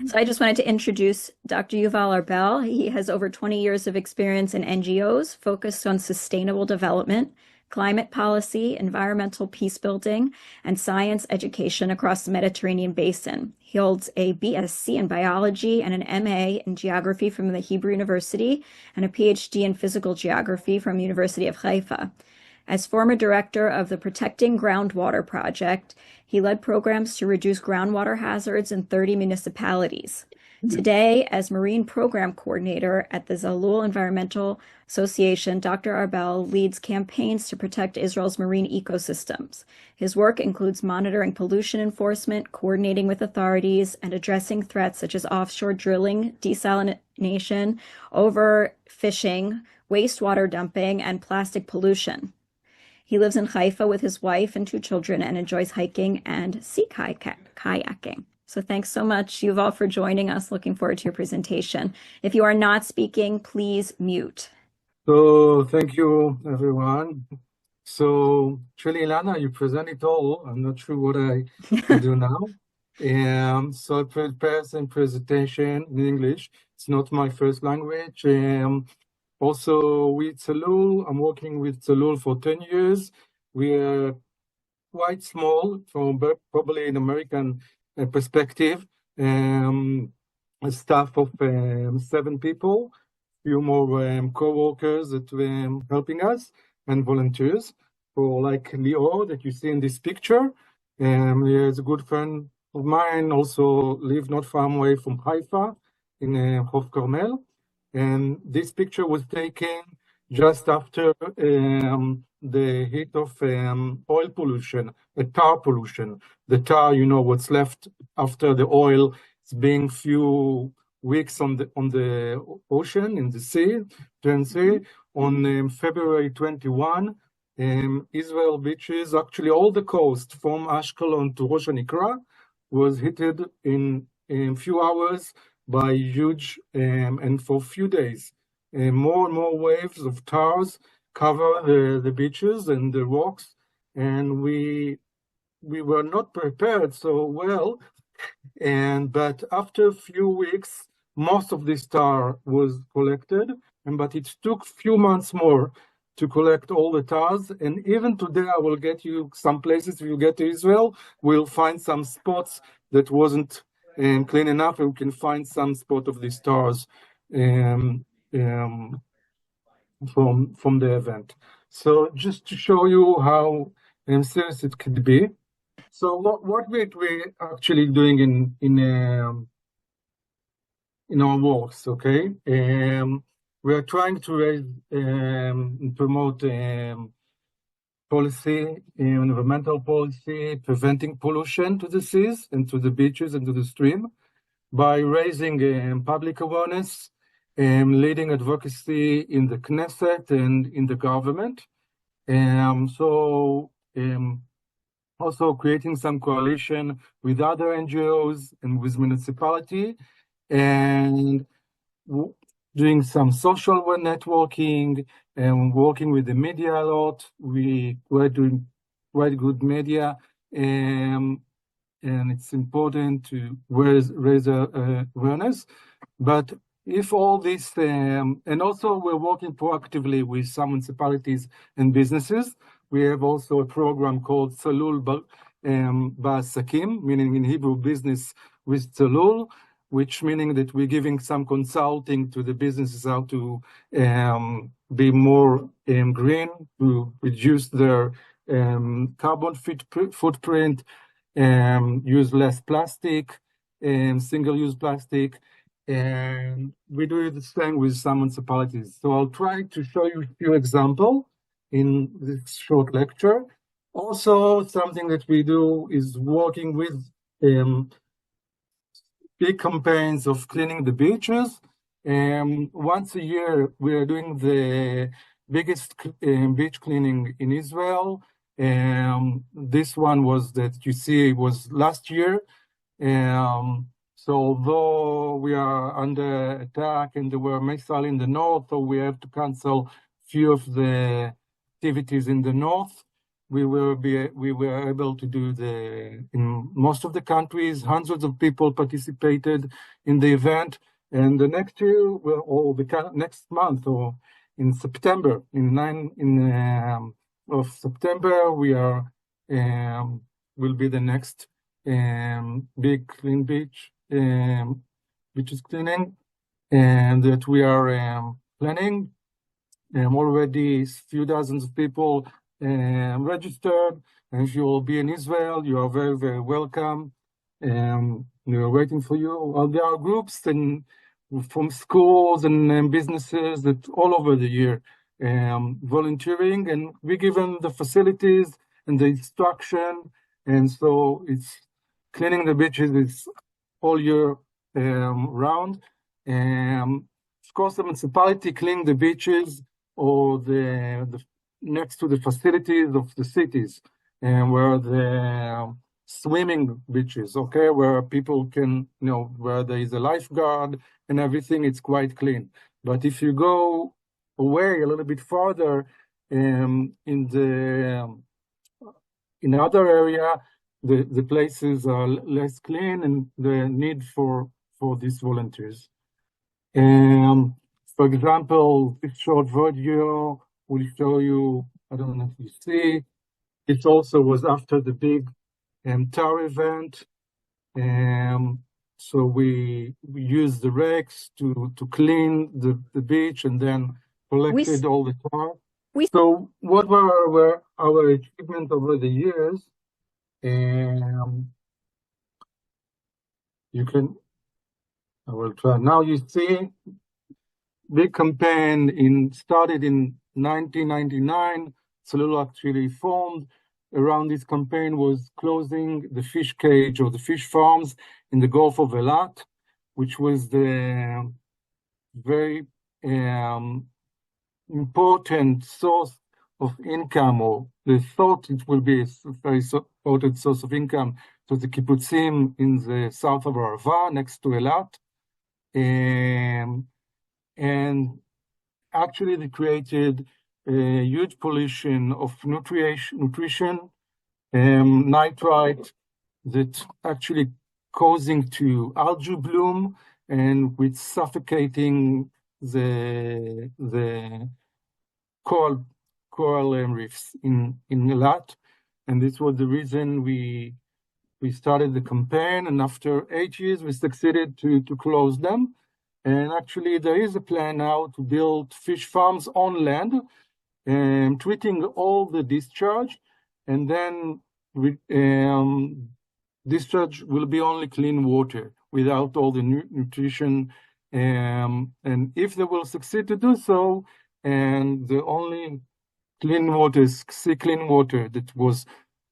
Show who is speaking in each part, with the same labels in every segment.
Speaker 1: So I just wanted to introduce Dr. Yuval Arbel. He has over 20 years of experience in NGOs focused on sustainable development, climate policy, environmental peace building, and science education across the Mediterranean basin. He holds a BSc in biology and an MA in geography from the Hebrew University and a PhD in physical geography from the University of Haifa. As former director of the Protecting Groundwater Project, he led programs to reduce groundwater hazards in 30 municipalities. Today, as Marine Program Coordinator at the Zalul Environmental Association, Dr. Arbel leads campaigns to protect Israel's marine ecosystems. His work includes monitoring pollution enforcement, coordinating with authorities, and addressing threats such as offshore drilling, desalination, overfishing, wastewater dumping, and plastic pollution. He lives in Haifa with his wife and two children and enjoys hiking and sea kayaking. So thanks so much, Yuval, for joining us. Looking forward to your presentation. If you are not speaking, please mute.
Speaker 2: So thank you, everyone. So actually, Ilana, you present it all. I'm not sure what I can do now. So I prepared some presentation in English. It's not my first language. Also with Zalul, I'm working with Zalul for 10 years. We are quite small from probably an American perspective. A staff of 7 people, few more co-workers that helping us, and volunteers. For like Leo that you see in this picture. He is a good friend of mine, also live not far away from Haifa in Hof Carmel. And this picture was taken just after the hit of oil pollution, tar pollution. The tar, you know, what's left after the oil is being few weeks on the ocean, in the sea, on February 21. Israel beaches, actually all the coast from Ashkelon to Rosh Hanikra was hit in a few hours by huge, and for a few days, more and more waves of tars cover the beaches and the rocks, and we were not prepared so well, but after a few weeks, most of this tar was collected, but it took few months more to collect all the tars. And even today, I will get you some places. If you get to Israel, we'll find some spots that wasn't clean enough, and we can find some spot of these stars from the event. So just to show you how serious it could be. So what we're actually doing in our works, okay? We are trying to raise and promote policy, environmental policy, preventing pollution to the seas and to the beaches and to the stream by raising public awareness and leading advocacy in the Knesset and in the government. Also creating some coalition with other NGOs and with municipality, and doing some social networking and working with the media a lot. We were doing quite good media, and it's important to raise awareness. But if all this, and also we're working proactively with some municipalities and businesses. We have also a program called Zalul Ba'asakim, meaning in Hebrew business with Zalul, which meaning that we're giving some consulting to the businesses how to be more green, to reduce their carbon footprint, use less plastic, single-use plastic, and we do the same with some municipalities. So I'll try to show you a few examples in this short lecture. Also, something that we do is working with big campaigns of cleaning the beaches. Once a year, we are doing the biggest beach cleaning in Israel. This one was that you see was last year. So although we are under attack and there were missiles in the north, so we have to cancel few of the activities in the north. we were able to do in most of the countries, hundreds of people participated in the event. And the next year, or the next month, or in September, of September, will be the next big clean beaches cleaning, and that we are planning. Already a few dozens of people registered, and if you will be in Israel, you are very, very welcome. We are waiting for you. Well, there are groups from schools and businesses that all over the year volunteering, and we give them the facilities and the instruction, and so it's cleaning the beaches is all year round. Of course, the municipality clean the beaches or the next to the facilities of the cities, and where the swimming beaches, okay, where people can, where there is a lifeguard and everything, it's quite clean. But if you go away a little bit farther, in other area, the places are less clean, and the need for these volunteers. For example, this short video will show you, I don't know if you see, it also was after the big TAR event. So we used the rakes to clean the beach, and then collected all the tar. So what were our achievements over the years? I will try. Now you see, big campaign started in 1999. Zalul actually formed around this campaign was closing the fish cage or the fish farms in the Gulf of Eilat, which was the very important source of income, or they thought it will be a very important source of income to the kibbutzim in the south of Arava, next to Eilat. And actually they created a huge pollution of nutrition, nitrite, that actually causing to algae bloom, and with suffocating the coral reefs in Eilat. And this was the reason we started the campaign, and after 8 years we succeeded to close them. And actually there is a plan now to build fish farms on land, treating all the discharge, and then discharge will be only clean water without all the nutrition. And if they will succeed to do so, and the only clean water is sea clean water that was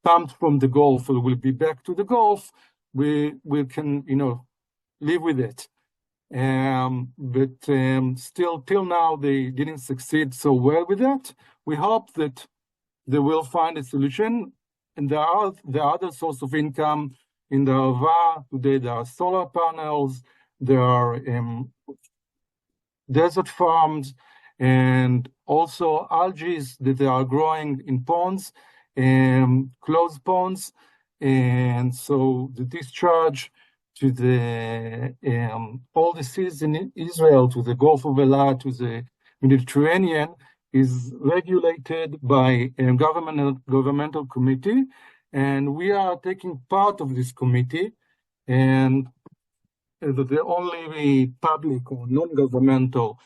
Speaker 2: pumped from the Gulf will be back to the Gulf, we can live with it. But still, till now, they didn't succeed so well with that. We hope that they will find a solution. And there are other sources of income in the Arava. Today, there are solar panels, there are desert farms, and also algae that they are growing in ponds, closed ponds. And so the discharge to the all the seas in Israel, to the Gulf of Eilat, to the Mediterranean, is regulated by a governmental committee, and we are taking part of this committee. And the only public or non-governmental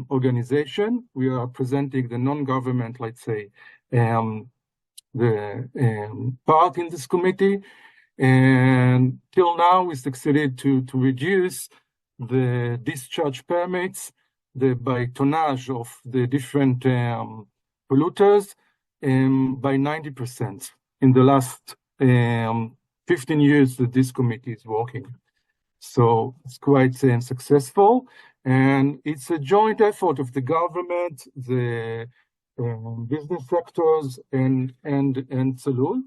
Speaker 2: organization, we are presenting the non-government, let's say, the part in this committee. And till now, we succeeded to reduce the discharge permits by tonnage of the different polluters by 90% in the last 15 years that this committee is working. So it's quite successful, and it's a joint effort of the government, the business sectors, and Zalul.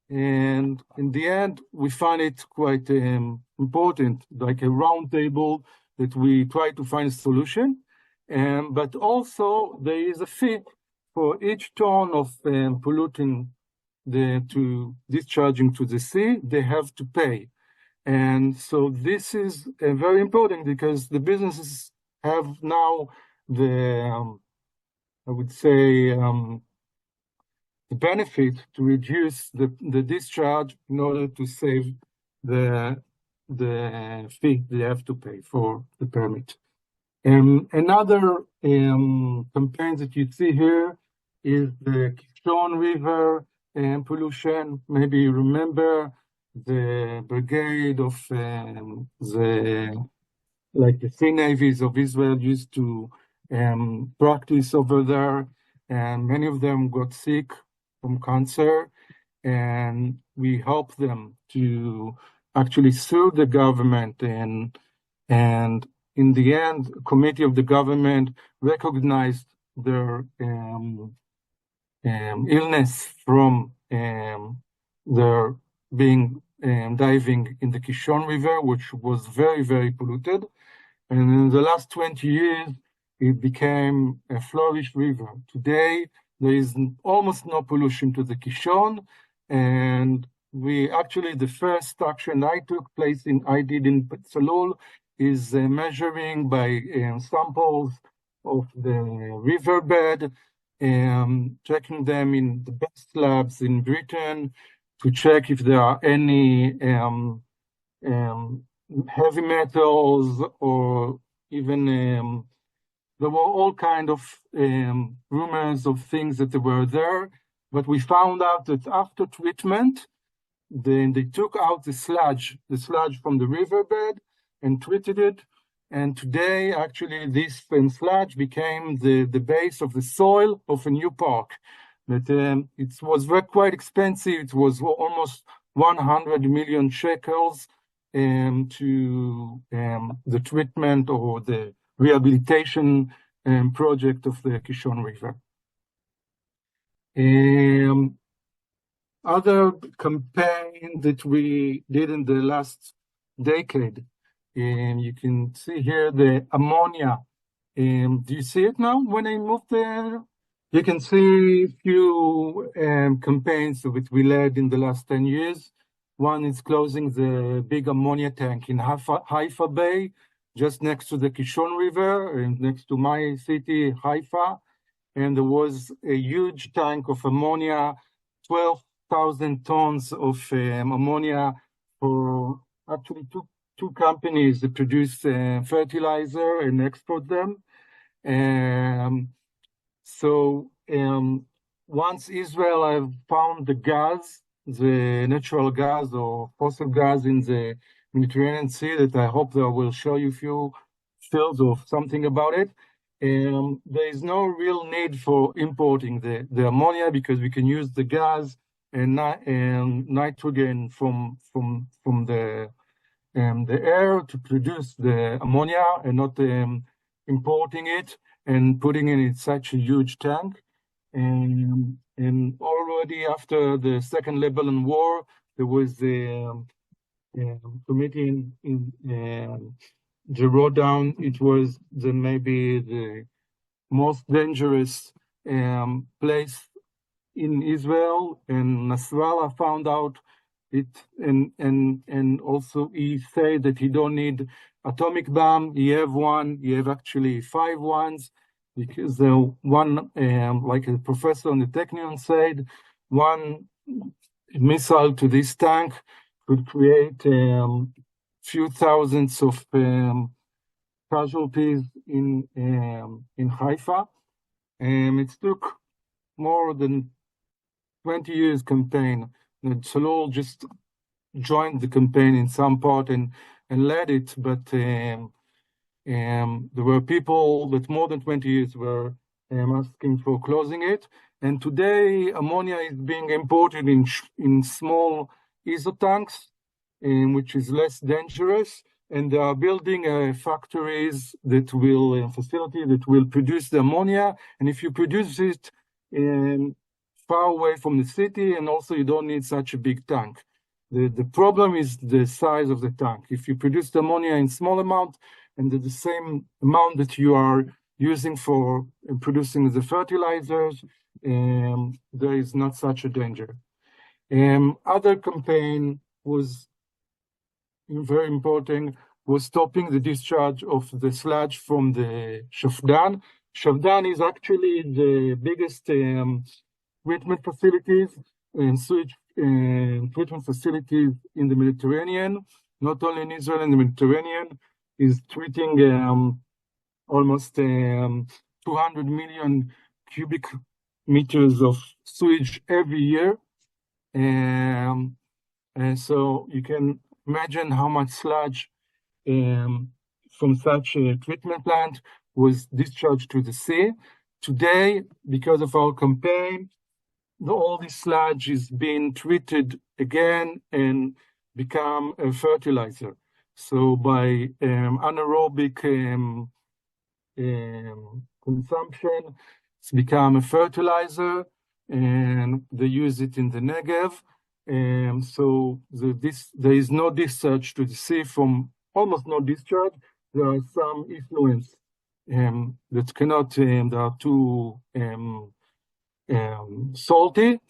Speaker 2: And in the end, we find it quite important, like a round table that we try to find a solution. But also there is a fee for each ton of pollutant to discharging to the sea, they have to pay. And so this is very important because the businesses have now I would say, the benefit to reduce the discharge in order to save the fee they have to pay for the permit. Another campaign that you see here is the Kishon River pollution. Maybe you remember the brigade of the Sea Navies of Israel used to practice over there, and many of them got sick from cancer, and we helped them to actually sue the government, and in the end, a committee of the government recognized their illness from their being diving in the Kishon River, which was very, very polluted. And in the last 20 years, it became a flourished river. Today, there is almost no pollution to the Kishon. And the first action I did in Zalul is measuring by samples of the riverbed, checking them in the best labs in Britain to check if there are any heavy metals, or even there were all kind of rumors of things that were there, but we found out that after treatment, then they took out the sludge from the riverbed and treated it. And today, actually, this sludge became the base of the soil of a new park. But it was quite expensive. It was almost 100 million shekels to the treatment or the rehabilitation project of the Kishon River. Other campaign that we did in the last decade, you can see here the ammonia. Do you see it now when I move there? You can see a few campaigns that we led in the last 10 years. One is closing the big ammonia tank in Haifa Bay, just next to the Kishon River, and next to my city, Haifa. And there was a huge tank of ammonia, 12,000 tons of ammonia for actually two companies that produce fertilizer and export them. So once Israel have found the gas, the natural gas or fossil gas in the Mediterranean Sea, that I hope that I will show you a few fields or something about it. There is no real need for importing the ammonia because we can use the gas and nitrogen from the air to produce the ammonia, and not importing it and putting it in such a huge tank. And already after the Second Lebanon War, there was a committee in the wrote down it was maybe the most dangerous place in Israel, and Nasrallah found out it, and also he said that he don't need atomic bomb. He have one. He have actually 5 ones, because one, like a professor on the Technion said, one missile to this tank could create few thousands of casualties in Haifa. It took more than 20 years campaign. Zalul just joined the campaign in some part and led it, but there were people that more than 20 years were asking for closing it. And today, ammonia is being imported in small isotanks, which is less dangerous. And they are building factories that will, facility that will produce the ammonia. And if you produce it far away from the city, and also you don't need such a big tank. The problem is the size of the tank. If you produce the ammonia in small amount, and the same amount that you are using for producing the fertilizers, there is not such a danger. Other campaign was very important, was stopping the discharge of the sludge from the Shafdan. Shafdan is actually the biggest treatment facilities and sewage treatment facilities in the Mediterranean, not only in Israel and the Mediterranean, is treating almost 200 million cubic meters of sewage every year. And so you can imagine how much sludge from such a treatment plant was discharged to the sea. Today, because of our campaign, all this sludge is being treated again and become a fertilizer. So by anaerobic consumption, it's become a fertilizer, and they use it in the Negev. So there is no discharge to the sea, from almost no discharge. There are some effluents that cannot, they are too salty,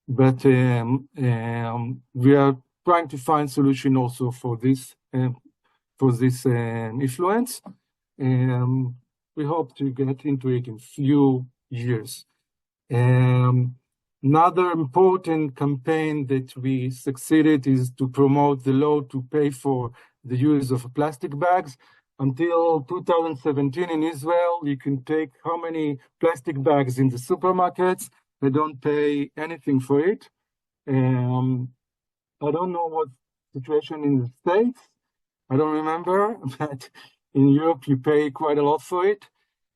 Speaker 2: but we are trying to find solution also for this effluents. We hope to get into it in few years. Another important campaign that we succeeded is to promote the law to pay for the use of plastic bags. Until 2017 in Israel, you can take how many plastic bags in the supermarkets. They don't pay anything for it. I don't know what situation in the States. I don't remember, but in Europe, you pay quite a lot for it.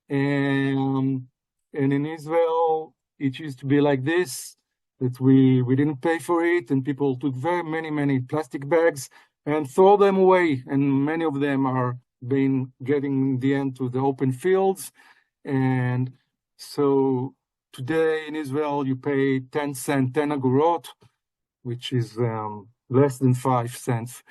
Speaker 2: And in Israel, it used to be like this, that we didn't pay for it, and people took very many plastic bags and throw them away. And many of them are getting in the end to the open fields. And so today in Israel, you pay 10 cents, 10 agorot, which is less than 5 cents,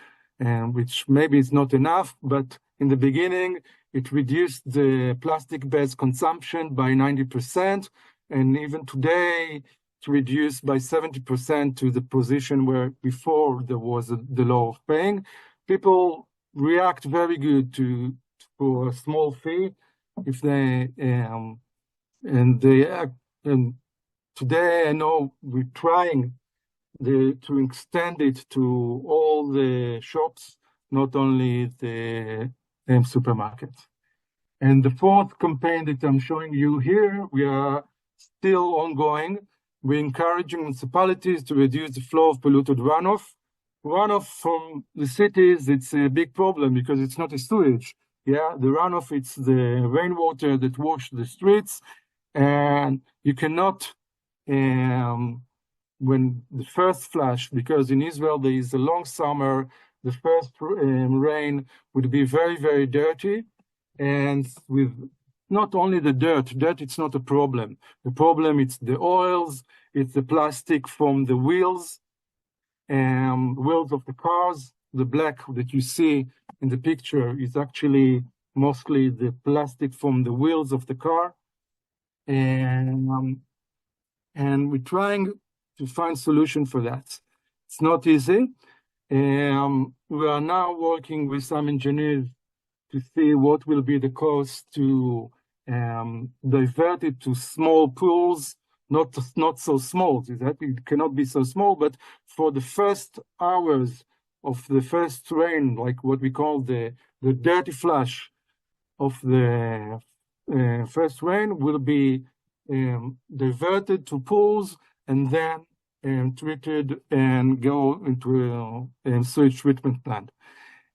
Speaker 2: which maybe is not enough, but in the beginning, it reduced the plastic bags consumption by 90%, and even today, it's reduced by 70% to the position where before there was the law of paying. People react very good to a small fee if they and today I know we're trying to extend it to all the shops, not only the supermarkets. And the fourth campaign that I'm showing you here, we are still ongoing. We're encouraging municipalities to reduce the flow of polluted runoff. Runoff from the cities, it's a big problem because it's not a sewage. Yeah, the runoff, it's the rainwater that wash the streets, and you cannot, when the first flash, because in Israel there is a long summer, the first rain would be very dirty, and with not only the dirt, it's not a problem. The problem, it's the oils, it's the plastic from the wheels of the cars. The black that you see in the picture is actually mostly the plastic from the wheels of the car. And we're trying to find solution for that. It's not easy. We are now working with some engineers to see what will be the cost to divert it to small pools, not so small. It cannot be so small, but for the first hours of the first rain, like what we call the dirty flush of the first rain, will be diverted to pools and then treated and go into a sewage treatment plant.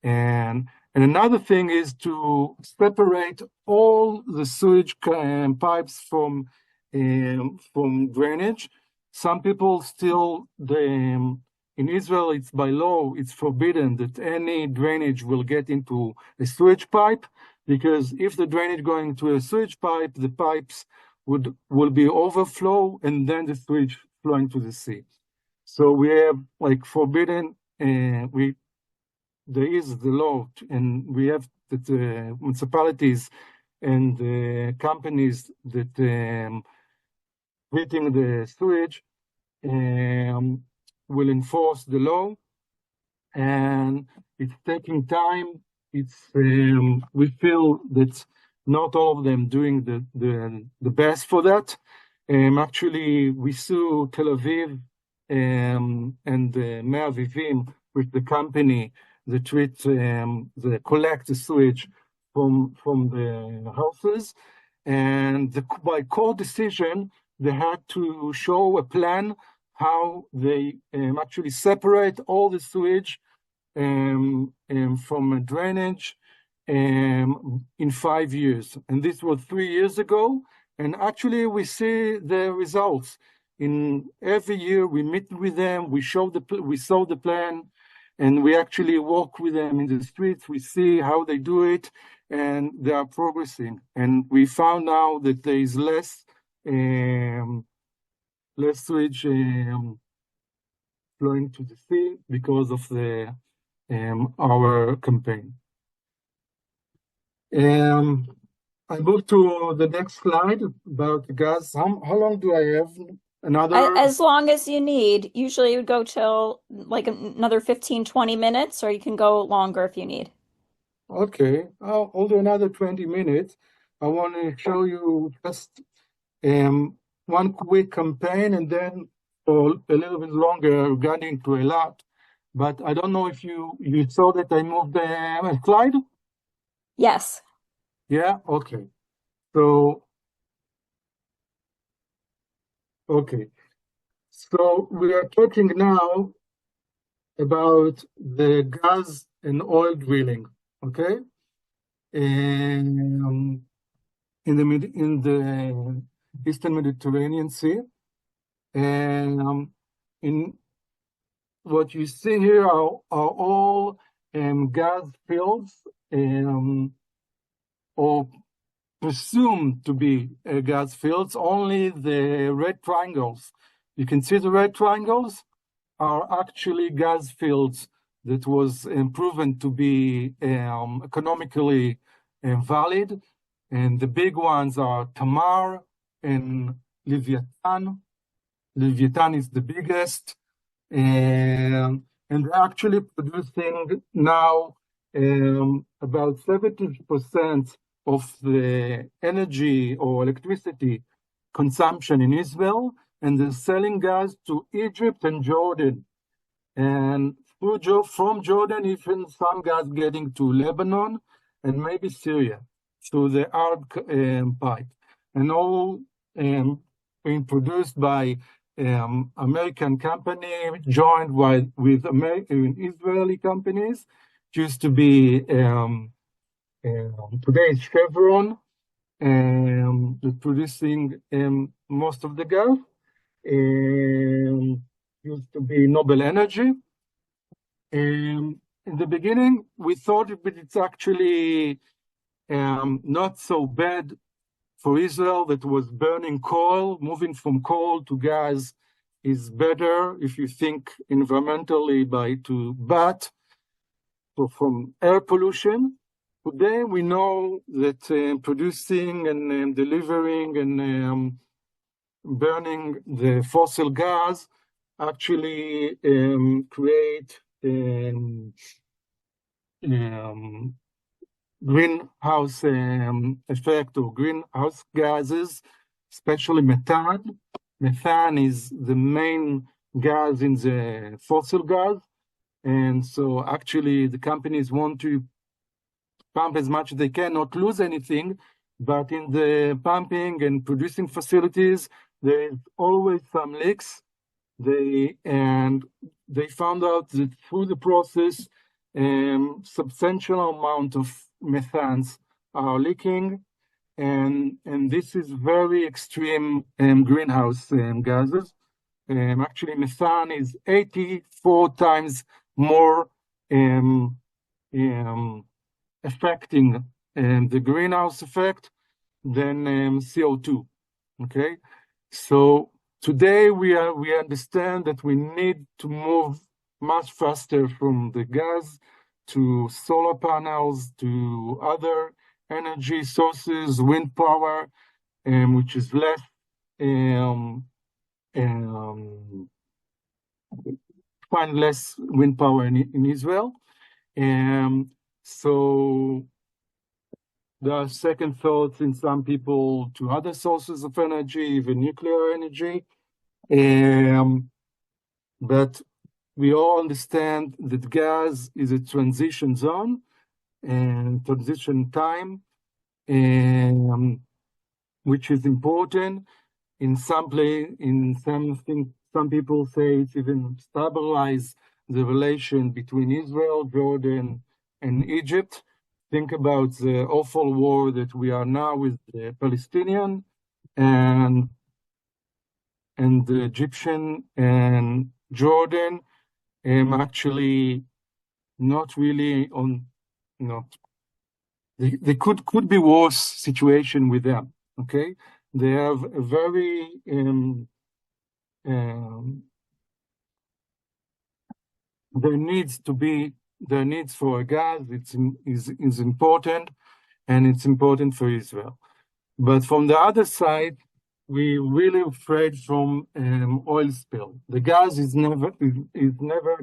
Speaker 2: And another thing is to separate all the sewage pipes from drainage. Some people still, in Israel, it's by law, it's forbidden that any drainage will get into a sewage pipe, because if the drainage going to a sewage pipe, the pipes will be overflow, and then the sewage flowing to the sea. So we have like forbidden, there is the law, and we have that the municipalities and the companies that treating the sewage will enforce the law, and it's taking time. We feel that not all of them doing the best for that. Actually, we sue Tel Aviv and Mei Avivim, with the company that collect the sewage from the houses, and by court decision, they had to show a plan how they actually separate all the sewage from drainage in 5 years. And this was 3 years ago. And actually, we see the results. In every year, we meet with them, we saw the plan, and we actually walk with them in the streets. We see how they do it, and they are progressing. And we found out that there is less sewage flowing to the sea because of our campaign. I move to the next slide about the gas. How long do I have?
Speaker 1: As long as you need. Usually it would go till like another 15, 20 minutes, or you can go longer if you need.
Speaker 2: Okay, I'll do another 20 minutes. I want to show you just one quick campaign, and then for a little bit longer regarding to a lot. But I don't know if you saw that I moved the slide?
Speaker 1: Yes.
Speaker 2: Yeah, okay. So, okay. So we are talking now about the gas and oil drilling, okay? And in the Eastern Mediterranean Sea. And in what you see here are all gas fields or presumed to be gas fields. Only the red triangles, you can see the red triangles, are actually gas fields that was proven to be economically valid. And the big ones are Tamar and Leviathan. Leviathan is the biggest. And they're actually producing now about 70% of the energy or electricity consumption in Israel, and they're selling gas to Egypt and Jordan. And from Jordan, even some gas getting to Lebanon and maybe Syria through the Arab pipe. And all being produced by American company joined with Israeli companies. It used to be today it's Chevron producing most of the gas. Used to be Noble Energy. In the beginning, we thought it's actually not so bad for Israel that was burning coal. Moving from coal to gas is better if you think environmentally, but from air pollution. Today we know that producing and delivering and burning the fossil gas actually create greenhouse effect or greenhouse gases, especially methane. Methane is the main gas in the fossil gas. And so actually the companies want to pump as much as they can, not lose anything, but in the pumping and producing facilities, there is always some leaks. They found out that through the process, substantial amount of methanes are leaking, and this is very extreme greenhouse gases. Actually, methane is 84 times more affecting the greenhouse effect than CO2. Okay, so today we understand that we need to move much faster from the gas to solar panels to other energy sources, wind power, which is less um, um, find less wind power in Israel. So there are second thoughts in some people to other sources of energy, even nuclear energy. But we all understand that gas is a transition zone and transition time, which is important. Some people say it's even stabilize the relation between Israel, Jordan, and Egypt. Think about the awful war that we are now with the Palestinian and the Egyptian and Jordan. Actually not really on, you know, they could be worse situation with them. Okay, they have a very their needs for gas is important, and it's important for Israel. But from the other side, we really afraid from oil spill. The gas is never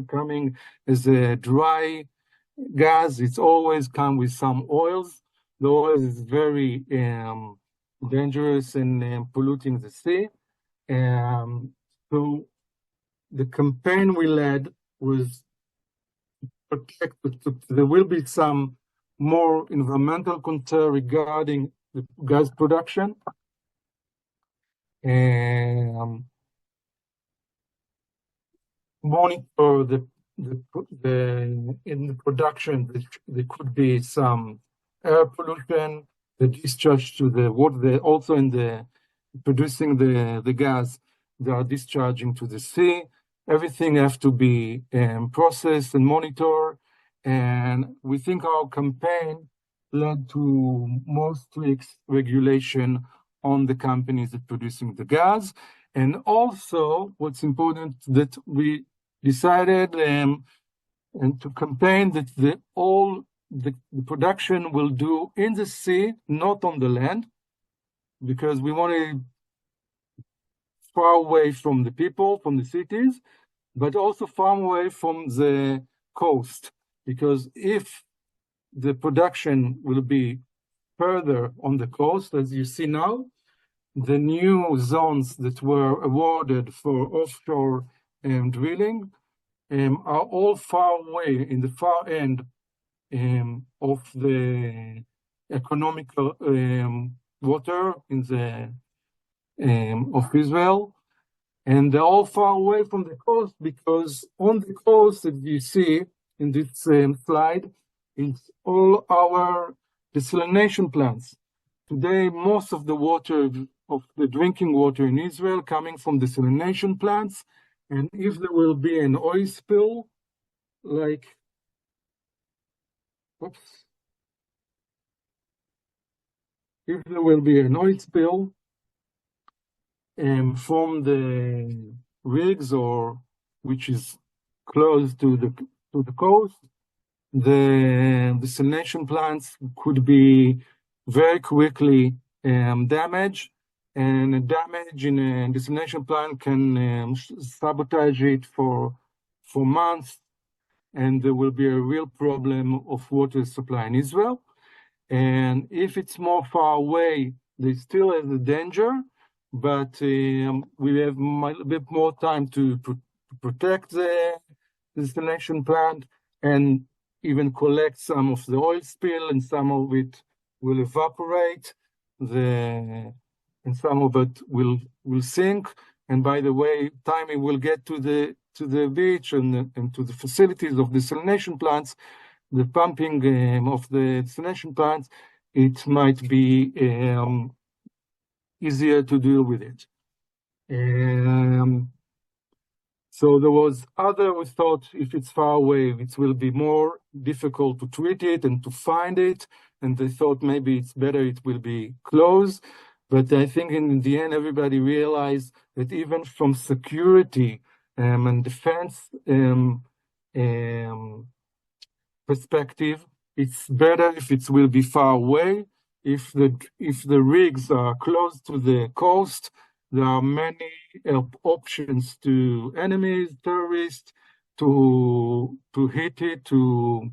Speaker 2: coming as a dry gas. It's always come with some oils. The oil is very dangerous and polluting the sea. So the campaign we led was protected. There will be some more environmental concern regarding the gas production. Monitor in the production, there could be some air pollution, the discharge to the water, also in the producing the gas, they are discharging to the sea. Everything has to be processed and monitored. And we think our campaign led to more strict regulation on the companies that producing the gas. And also, what's important that we decided and to campaign that the production will do in the sea, not on the land, because we want to far away from the people, from the cities, but also far away from the coast. Because if the production will be further on the coast, as you see now, the new zones that were awarded for offshore drilling are all far away in the far end of the economical water in the of Israel, and they're all far away from the coast, because on the coast, as you see in this slide, it's all our desalination plants. Today, most of the water of the drinking water in Israel coming from desalination plants, and if there will be an oil spill, like, if there will be an oil spill from the rigs, or which is close to the coast, the desalination plants could be very quickly damaged, and damage in a desalination plant can sabotage it for months, and there will be a real problem of water supply in Israel. And if it's more far away, they still have the danger, but we have a bit more time to protect the desalination plant and even collect some of the oil spill, and some of it will evaporate, and some of it will sink. And by the way, time it will get to the beach and to the facilities of desalination plants, the pumping of the desalination plants, it might be easier to deal with it. So there was we thought if it's far away, it will be more difficult to treat it and to find it. And they thought maybe it's better it will be close. But I think in the end, everybody realized that even from security and defense perspective, it's better if it will be far away. if the rigs are close to the coast, there are many options to enemies, terrorists, to hit it, to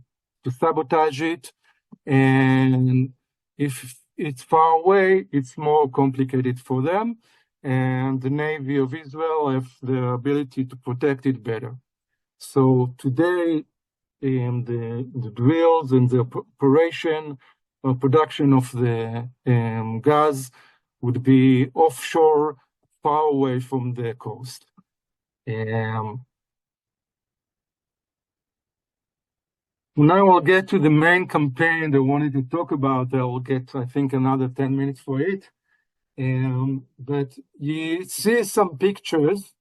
Speaker 2: sabotage it. And if it's far away, it's more complicated for them. And the Navy of Israel have the ability to protect it better. So today, the drills and the operation or production of the gas would be offshore, far away from the coast. Now I'll get to the main campaign that I wanted to talk about. I will get, I think, another 10 minutes for it. But you see some pictures.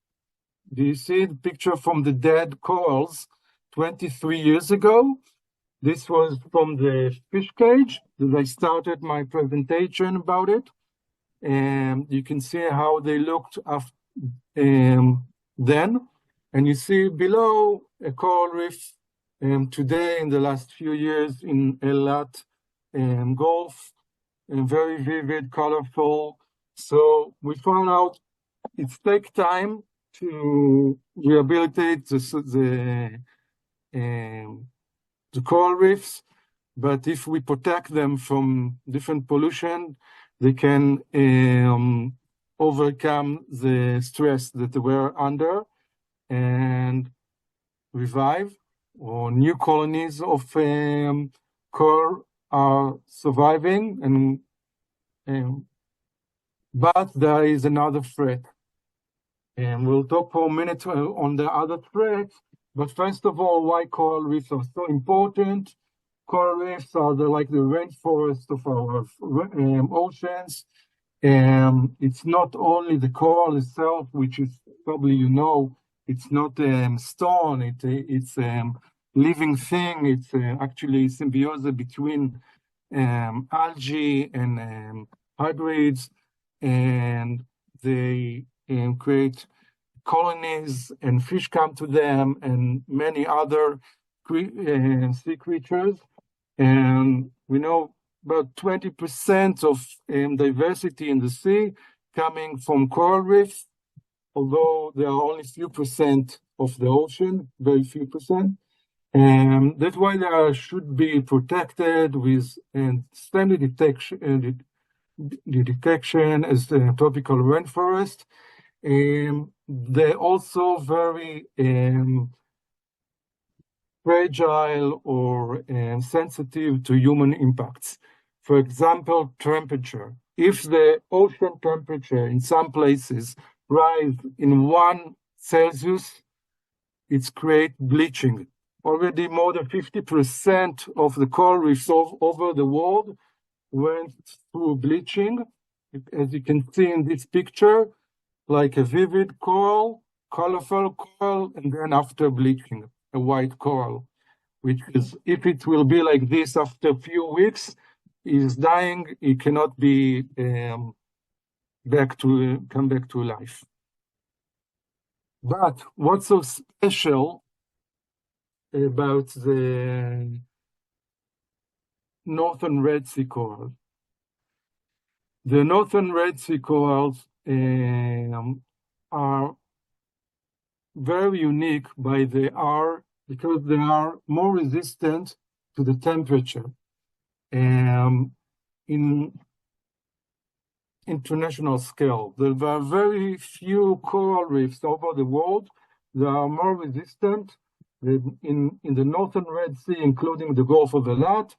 Speaker 2: Do you see the picture from the dead corals 23 years ago? This was from the fish cage that I started my presentation about it. And you can see how they looked after, then. And you see below a coral reef today in the last few years in Eilat Gulf, and very vivid, colorful. So we found out it takes time to rehabilitate the coral reefs, but if we protect them from different pollution, they can overcome the stress that they were under and revive, or new colonies of coral are surviving, but there is another threat. And we'll talk for a minute on the other threats. But first of all, why coral reefs are so important. Coral reefs are like the rainforest of our oceans. It's not only the coral itself, which is probably, it's not stone, it's living thing. It's actually symbiosis between algae and hybrids, and they create colonies, and fish come to them, and many other sea creatures. And we know about 20% of diversity in the sea coming from coral reefs, although there are only few percent of the ocean, very few percent. And that's why they should be protected with standard detection, as the tropical rainforest. They're also very fragile or sensitive to human impacts. For example, temperature. If the ocean temperature in some places rise in 1 Celsius, it's create bleaching. Already more than 50% of the coral reefs over the world went through bleaching. As you can see in this picture, like a vivid coral, colorful coral, and then after bleaching, a white coral, which is, if it will be like this after a few weeks, is dying, it cannot be come back to life. But what's so special about the northern Red Sea coral? The northern Red Sea corals are very unique because they are more resistant to the temperature. In international scale, there are very few coral reefs over the world that are more resistant in the northern Red Sea, including the Gulf of Eilat.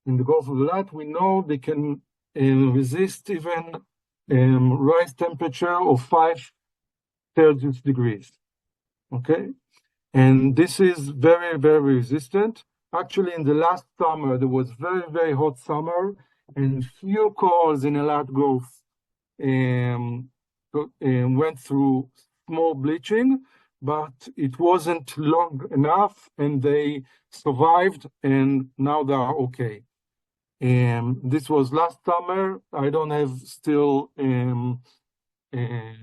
Speaker 2: In the Gulf of Eilat, we know they can resist even rise temperature of 5 Celsius degrees. Okay, and this is very, very resistant. Actually, in the last summer, there was very, very hot summer, and few corals in Eilat Gulf went through small bleaching, but it wasn't long enough, and they survived, and now they are okay. This was last summer. I don't have still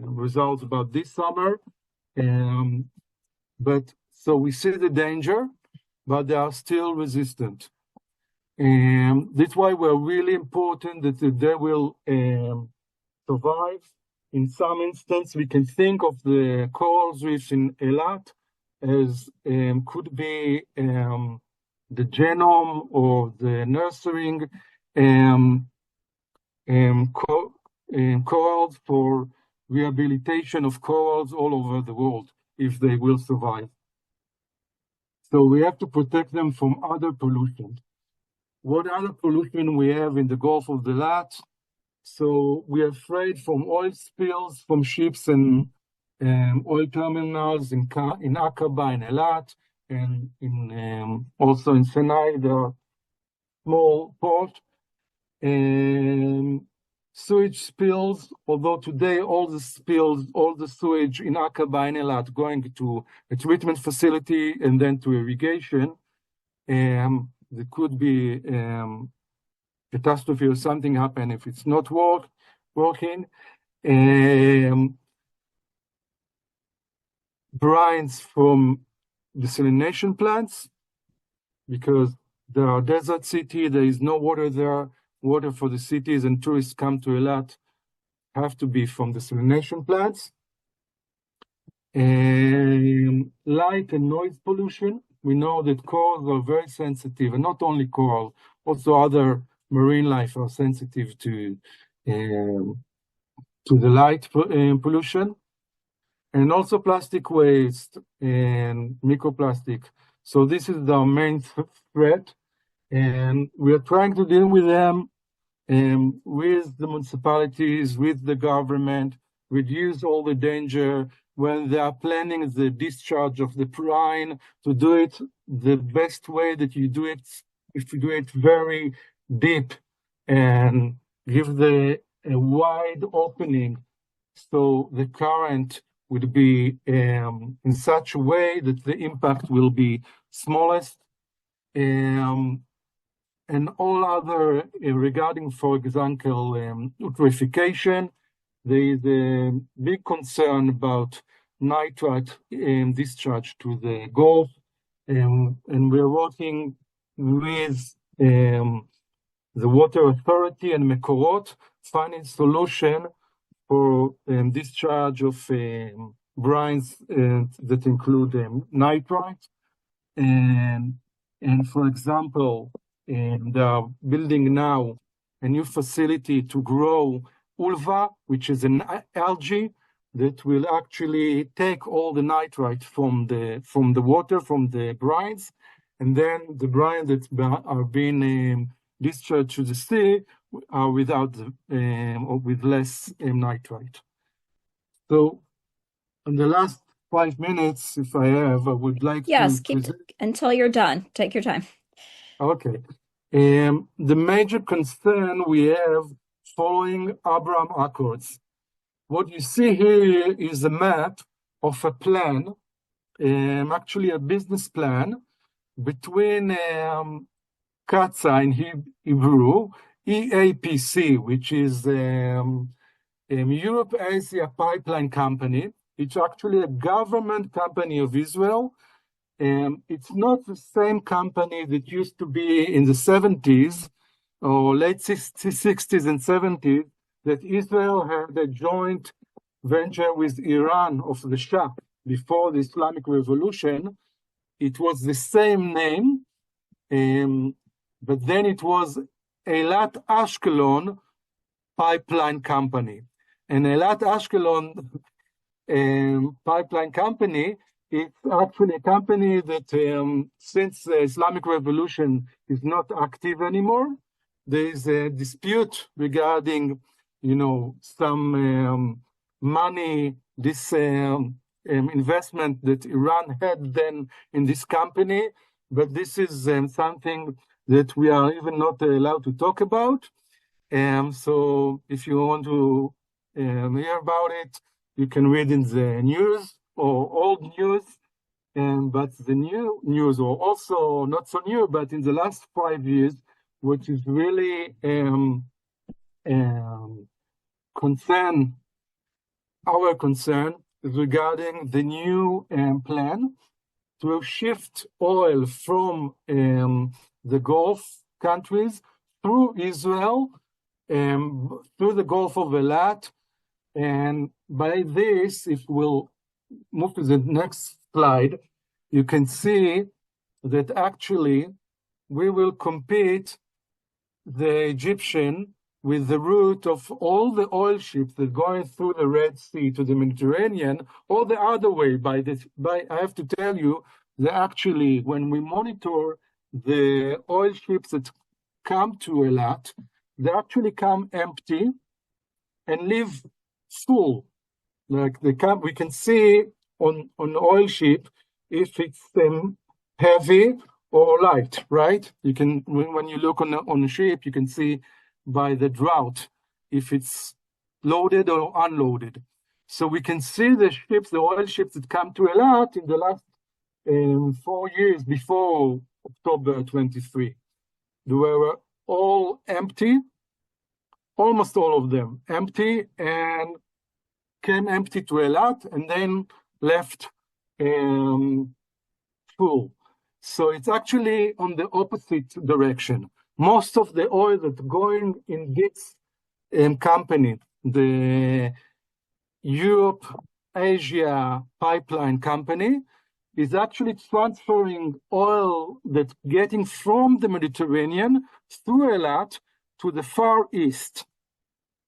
Speaker 2: results about this summer. But so we see the danger, but they are still resistant. That's why we're really important that they will survive. In some instance, we can think of the coral reef in Eilat as could be the genome or the nurturing um, corals for rehabilitation of corals all over the world if they will survive. So we have to protect them from other pollution. What other pollution we have in the Gulf of Eilat? So we're afraid from oil spills from ships and oil terminals in Aqaba, in Eilat, and also in Sinai, the small port. Sewage spills, although today all the spills, all the sewage in Aqaba and Eilat going to a treatment facility and then to irrigation, there could be catastrophe or something happen if it's not working. Brines from desalination plants, because there are desert city, there is no water there. Water for the cities and tourists come to Eilat have to be from desalination plants. Light and noise pollution. We know that corals are very sensitive, and not only coral, also other marine life are sensitive to the light pollution, and also plastic waste and microplastic. So this is the main threat, and we are trying to deal with them with the municipalities, with the government, reduce all the danger when they are planning the discharge of the brine, to do it the best way that you do it, is to do it very deep and give a wide opening so the current would be in such a way that the impact will be smallest. And all other regarding, for example, eutrophication, there is a big concern about nitrate discharge to the Gulf, and we're working with the Water Authority and Mekorot, finding solution for discharge of brines that include nitrite. And for example, they are building now a new facility to grow ulva, which is an algae that will actually take all the nitrite from the water, from the brines, and then the brines that are being discharged to the sea are without or with less nitrite. So in the last 5 minutes, if I have, I would like
Speaker 1: Yes,
Speaker 2: to
Speaker 1: keep
Speaker 2: present.
Speaker 1: until you're done. Take your time.
Speaker 2: Okay. The major concern we have following Abraham Accords. What you see here is a map of a plan, actually a business plan between CATSA in Hebrew, EAPC, which is Europe Asia Pipeline Company. It's actually a government company of Israel. It's not the same company that used to be in the 70s or late 60s and 70s, that Israel had a joint venture with Iran of the Shah before the Islamic Revolution. It was the same name, but then it was Eilat Ashkelon Pipeline Company. And Eilat Ashkelon Pipeline Company, it's actually a company that since the Islamic Revolution is not active anymore. There is a dispute regarding, some money, this investment that Iran had then in this company, but this is something that we are even not allowed to talk about. So if you want to hear about it, you can read in the news or old news. But the new news, or also not so new, but in the last 5 years, which is really our concern is regarding the new plan to shift oil from the Gulf countries through Israel, through the Gulf of Eilat. And by this, if we'll move to the next slide, you can see that actually we will compete the Egyptian with the route of all the oil ships that going through the Red Sea to the Mediterranean, or the other way. I have to tell you that actually, when we monitor the oil ships that come to Eilat, they actually come empty and leave full. Like they come, we can see on oil ship if it's heavy or light, right? You can, when you look on a ship, you can see by the drought if it's loaded or unloaded. So we can see the ships, the oil ships that come to Eilat in the last 4 years before October 23. They were all empty, almost all of them empty, and came empty to Eilat and then left full. So it's actually on the opposite direction. Most of the oil that's going in this company, the Europe Asia Pipeline Company, is actually transferring oil that's getting from the Mediterranean through Eilat to the Far East.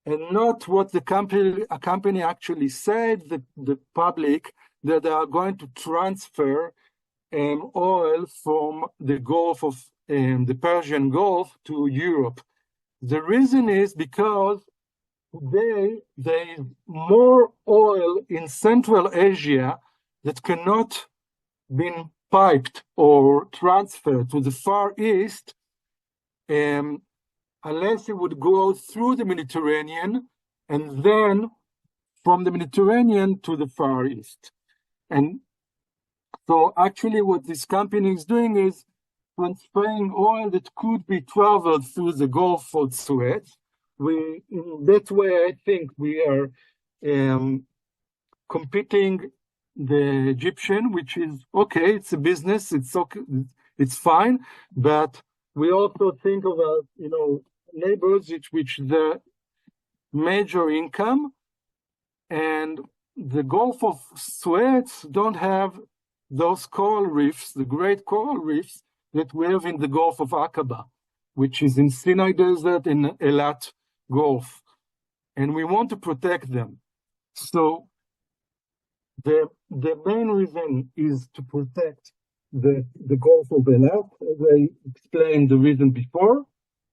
Speaker 2: And not what the company actually said, the public, that they are going to transfer oil from the Gulf of the Persian Gulf to Europe. The reason is because today there is more oil in Central Asia that cannot be piped or transferred to the Far East unless it would go through the Mediterranean and then from the Mediterranean to the Far East. And so actually what this company is doing is transferring oil that could be traveled through the Gulf of Suez. In that way, I think we are competing the Egyptian, which is okay, it's a business, it's okay, it's fine, but we also think of neighbors which the major income, and the Gulf of Suez don't have those coral reefs, the great coral reefs that we have in the Gulf of Aqaba, which is in Sinai Desert in Eilat Gulf, and we want to protect them. So the main reason is to protect the Gulf of Eilat, as I explained the reason before.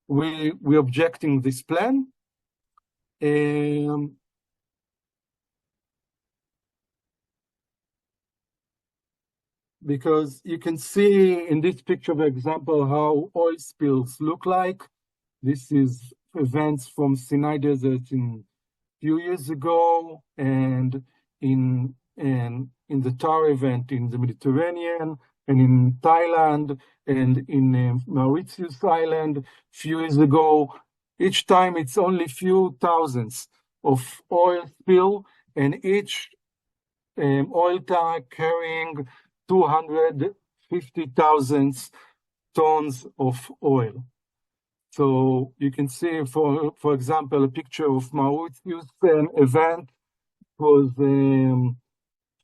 Speaker 2: We're objecting this plan. Because you can see in this picture, for example, how oil spills look like. This is events from Sinai Desert a few years ago, and in the Tar event in the Mediterranean, and in Thailand, and in Mauritius Island a few years ago. Each time it's only few thousands of oil spill, and each oil tank carrying 250,000 tons of oil. So you can see, for example, a picture of Mauritius event. It was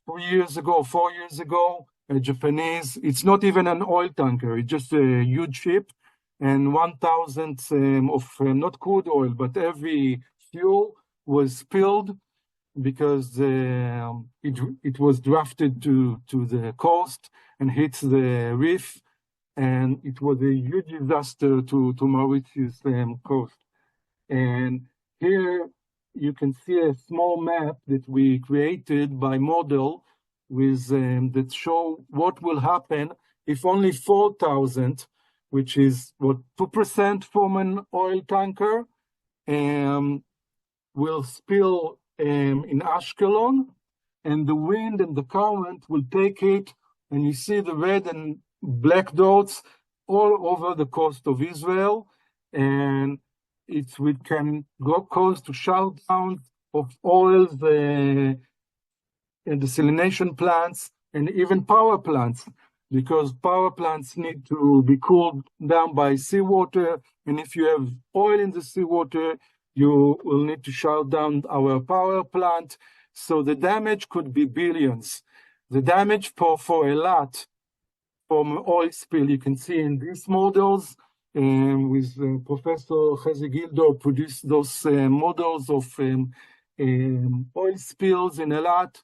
Speaker 2: 4 years ago, a Japanese, it's not even an oil tanker, it's just a huge ship, and 1,000 of not crude oil, but every fuel was spilled because it was drafted to the coast and hit the reef, and it was a huge disaster to Mauritius coast. And here you can see a small map that we created by model with that show what will happen if only 4,000, which is what 2% from an oil tanker, will spill in Ashkelon, and the wind and the current will take it, and you see the red and black dots all over the coast of Israel, and we can cause to shutdown of oil, the desalination plants, and even power plants. because power plants need to be cooled down by seawater. And if you have oil in the seawater, you will need to shut down our power plant. So the damage could be billions. The damage for a lot from oil spill, you can see in these models, with Professor Chezi Gildor produced those models of oil spills in Eilat.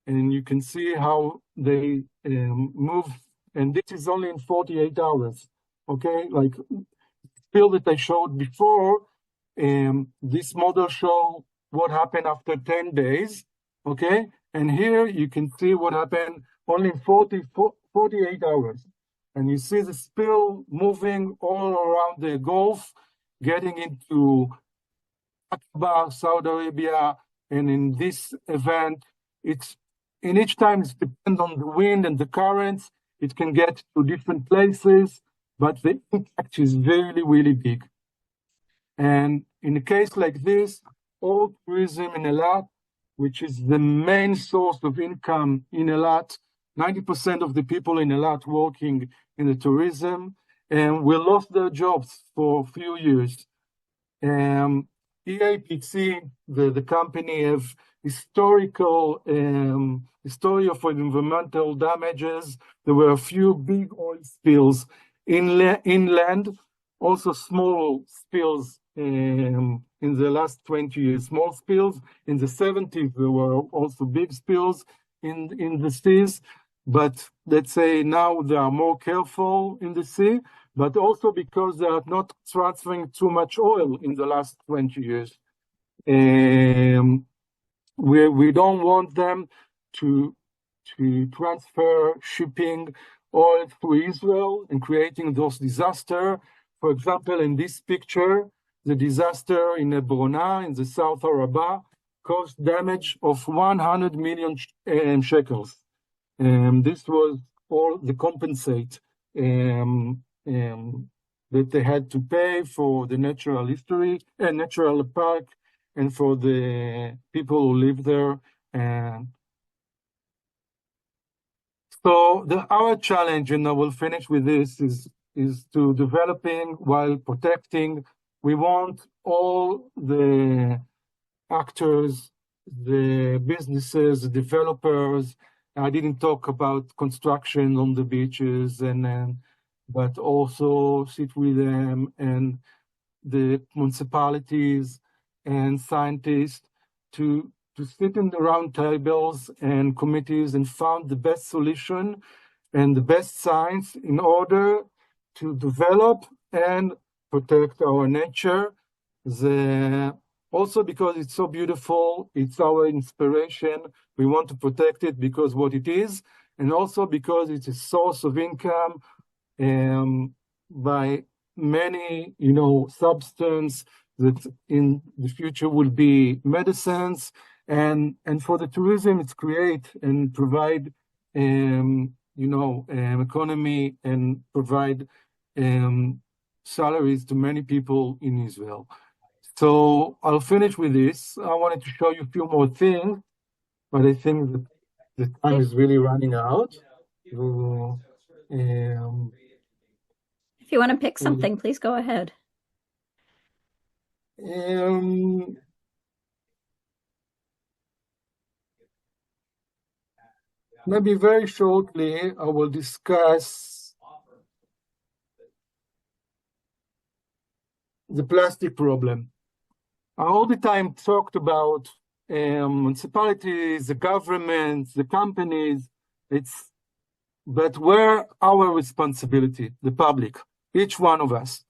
Speaker 2: And you can see how they move, and this is only in 48 hours, okay? Like spill that I showed before, this model show what happened after 10 days, okay? And here you can see what happened only in 48 hours. And you see the spill moving all around the Gulf, getting into Akbar, Saudi Arabia, and in this event, in each time it depends on the wind and the currents. It can get to different places, but the impact is really, really big. And in a case like this, all tourism in Eilat, which is the main source of income in Eilat, 90% of the people in Eilat working in the tourism, and we lost their jobs for a few years. EAPC, the company, have historical history of environmental damages. There were a few big oil spills inland, also small spills in the last 20 years. Small spills in the 70s, there were also big spills in the seas. But let's say now they are more careful in the sea, but also because they are not transferring too much oil in the last 20 years. We don't want them to transfer shipping oil through Israel and creating those disasters. For example, in this picture, the disaster in Hebrona in the South Arabah caused damage of 100 million shekels. This was all the compensate that they had to pay for the natural history and natural park and for the people who live there. And so our challenge, and I will finish with this, is to developing while protecting. We want all the actors, the businesses, the developers. I didn't talk about construction on the beaches, but also sit with them and the municipalities and scientists to sit in the round tables and committees and find the best solution and the best science in order to develop and protect our nature. Also because it's so beautiful, it's our inspiration. We want to protect it because what it is, and also because it's a source of income by many, substance that in the future will be medicines. And for the tourism, it's create and provide, economy and provide salaries to many people in Israel. So I'll finish with this. I wanted to show you a few more things, but I think that the time is really running out. So,
Speaker 1: if you want to pick something, please go ahead.
Speaker 2: Maybe very shortly, I will discuss the plastic problem. I all the time talked about municipalities, the governments, the companies. But where our responsibility, the public, each one of us.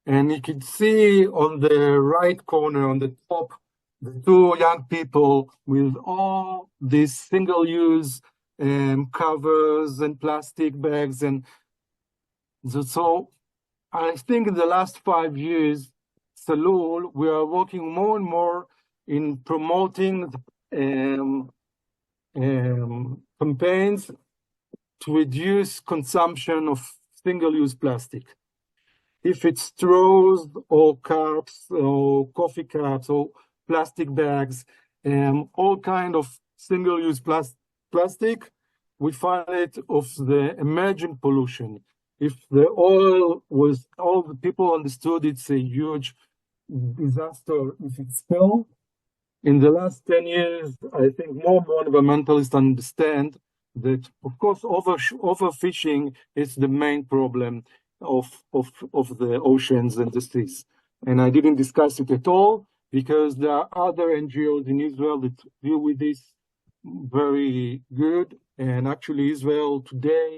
Speaker 2: And you can see on the right corner, on the top, the two young people with all these single-use covers and plastic bags. And so I think in the last 5 years, Zalul, we are working more and more in promoting campaigns to reduce consumption of single-use plastic. If it's straws or cups or coffee cups or plastic bags, all kind of single-use plastic, we find it of the emerging pollution. If the oil was, all the people understood it's a huge disaster if it spilled. In the last 10 years, I think more and more environmentalists understand that, of course, overfishing is the main problem of the oceans and the seas. And I didn't discuss it at all because there are other NGOs in Israel that deal with this very good. And actually, Israel today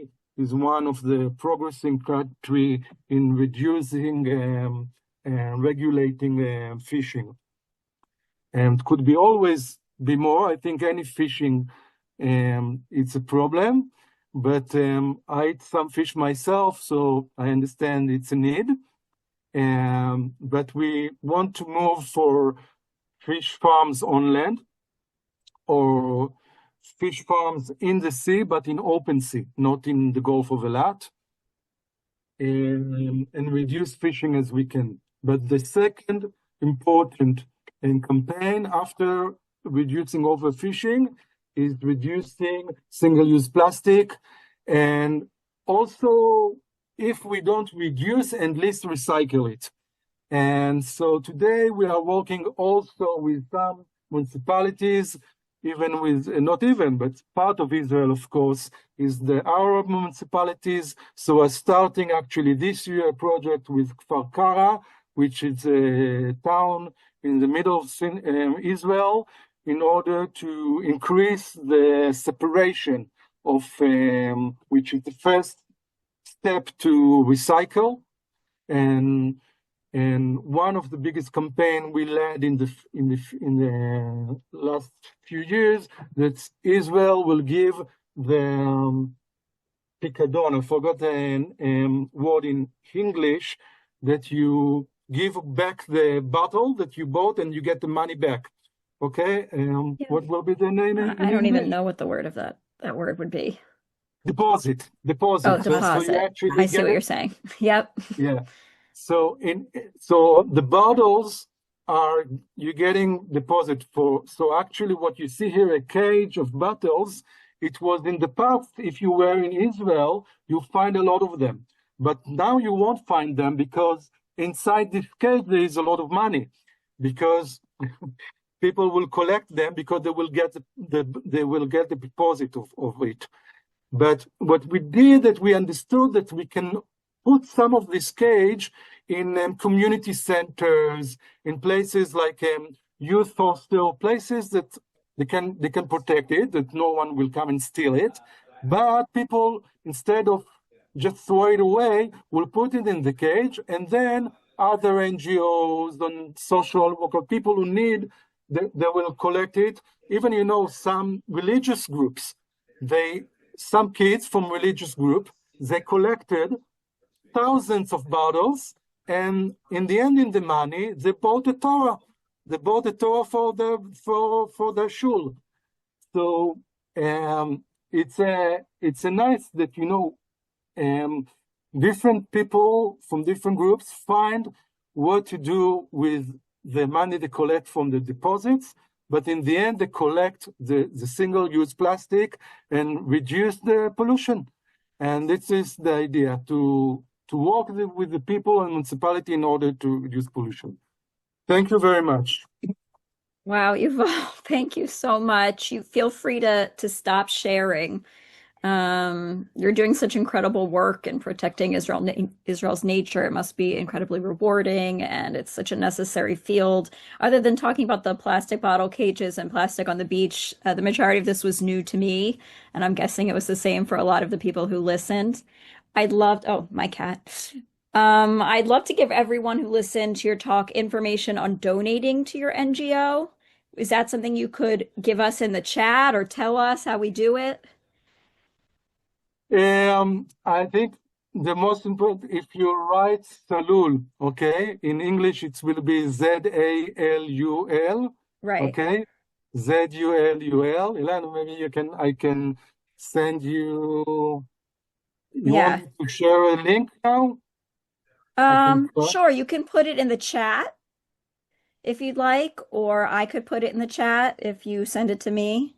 Speaker 2: is one of the progressing country in reducing and regulating fishing. And could be always be more. I think any fishing, it's a problem. But I eat some fish myself, so I understand it's a need. But we want to move for fish farms on land or fish farms in the sea, but in open sea, not in the Gulf of Eilat, and reduce fishing as we can. But the second important campaign after reducing overfishing is reducing single-use plastic. And also, if we don't reduce, at least recycle it. And so today we are working also with some municipalities, even with, not even, but part of Israel, of course, is the Arab municipalities. So we're starting actually this year a project with Kfar Kara, which is a town in the middle of Israel, in order to increase the separation of, which is the first step to recycle. And one of the biggest campaign we led in the last few years, that Israel will give the picadon. I forgot the word in English, that you give back the bottle that you bought and you get the money back. Okay,
Speaker 1: Yeah.
Speaker 2: what will be the name in
Speaker 1: I don't even
Speaker 2: English?
Speaker 1: know what the word of that word would be.
Speaker 2: Deposit,
Speaker 1: Oh,
Speaker 2: deposit. So you
Speaker 1: deposit.
Speaker 2: actually
Speaker 1: I see
Speaker 2: get
Speaker 1: what
Speaker 2: it.
Speaker 1: you're saying. Yep.
Speaker 2: Yeah. So the bottles are you're getting deposit for. So actually, what you see here, a cage of bottles. It was in the past. If you were in Israel, you find a lot of them, but now you won't find them because inside this cage there is a lot of money, because people will collect them because they will get the deposit of it. But what we did, that we understood that we can put some of this cage in community centers, in places like youth hostel, places that they can protect it, that no one will come and steal it. But people, instead of just throw it away, will put it in the cage, and then other NGOs and social worker, people who need, they will collect it. Even, some religious groups, some kids from religious group, they collected thousands of bottles, and in the end, in the money, they bought a Torah. They bought a Torah for their shul. So it's a nice that different people from different groups find what to do with the money they collect from the deposits. But in the end, they collect the single-use plastic and reduce the pollution. And this is the idea, to work with the people and municipality in order to reduce pollution. Thank you very much.
Speaker 1: Wow, Yuval, thank you so much. You feel free to stop sharing. You're doing such incredible work in protecting Israel's nature. It must be incredibly rewarding, and it's such a necessary field. Other than talking about the plastic bottle cages and plastic on the beach, the majority of this was new to me, and I'm guessing it was the same for a lot of the people who listened. Oh, my cat. I'd love to give everyone who listened to your talk information on donating to your NGO. Is that something you could give us in the chat or tell us how we do it?
Speaker 2: I think the most important, if you write Zalul, okay, in English it will be Zalul,
Speaker 1: Right.
Speaker 2: okay, Zulul. Ilana, maybe I can send you. You want
Speaker 1: Yeah.
Speaker 2: me to share a link now? I can try.
Speaker 1: Sure, you can put it in the chat if you'd like, or I could put it in the chat if you send it to me.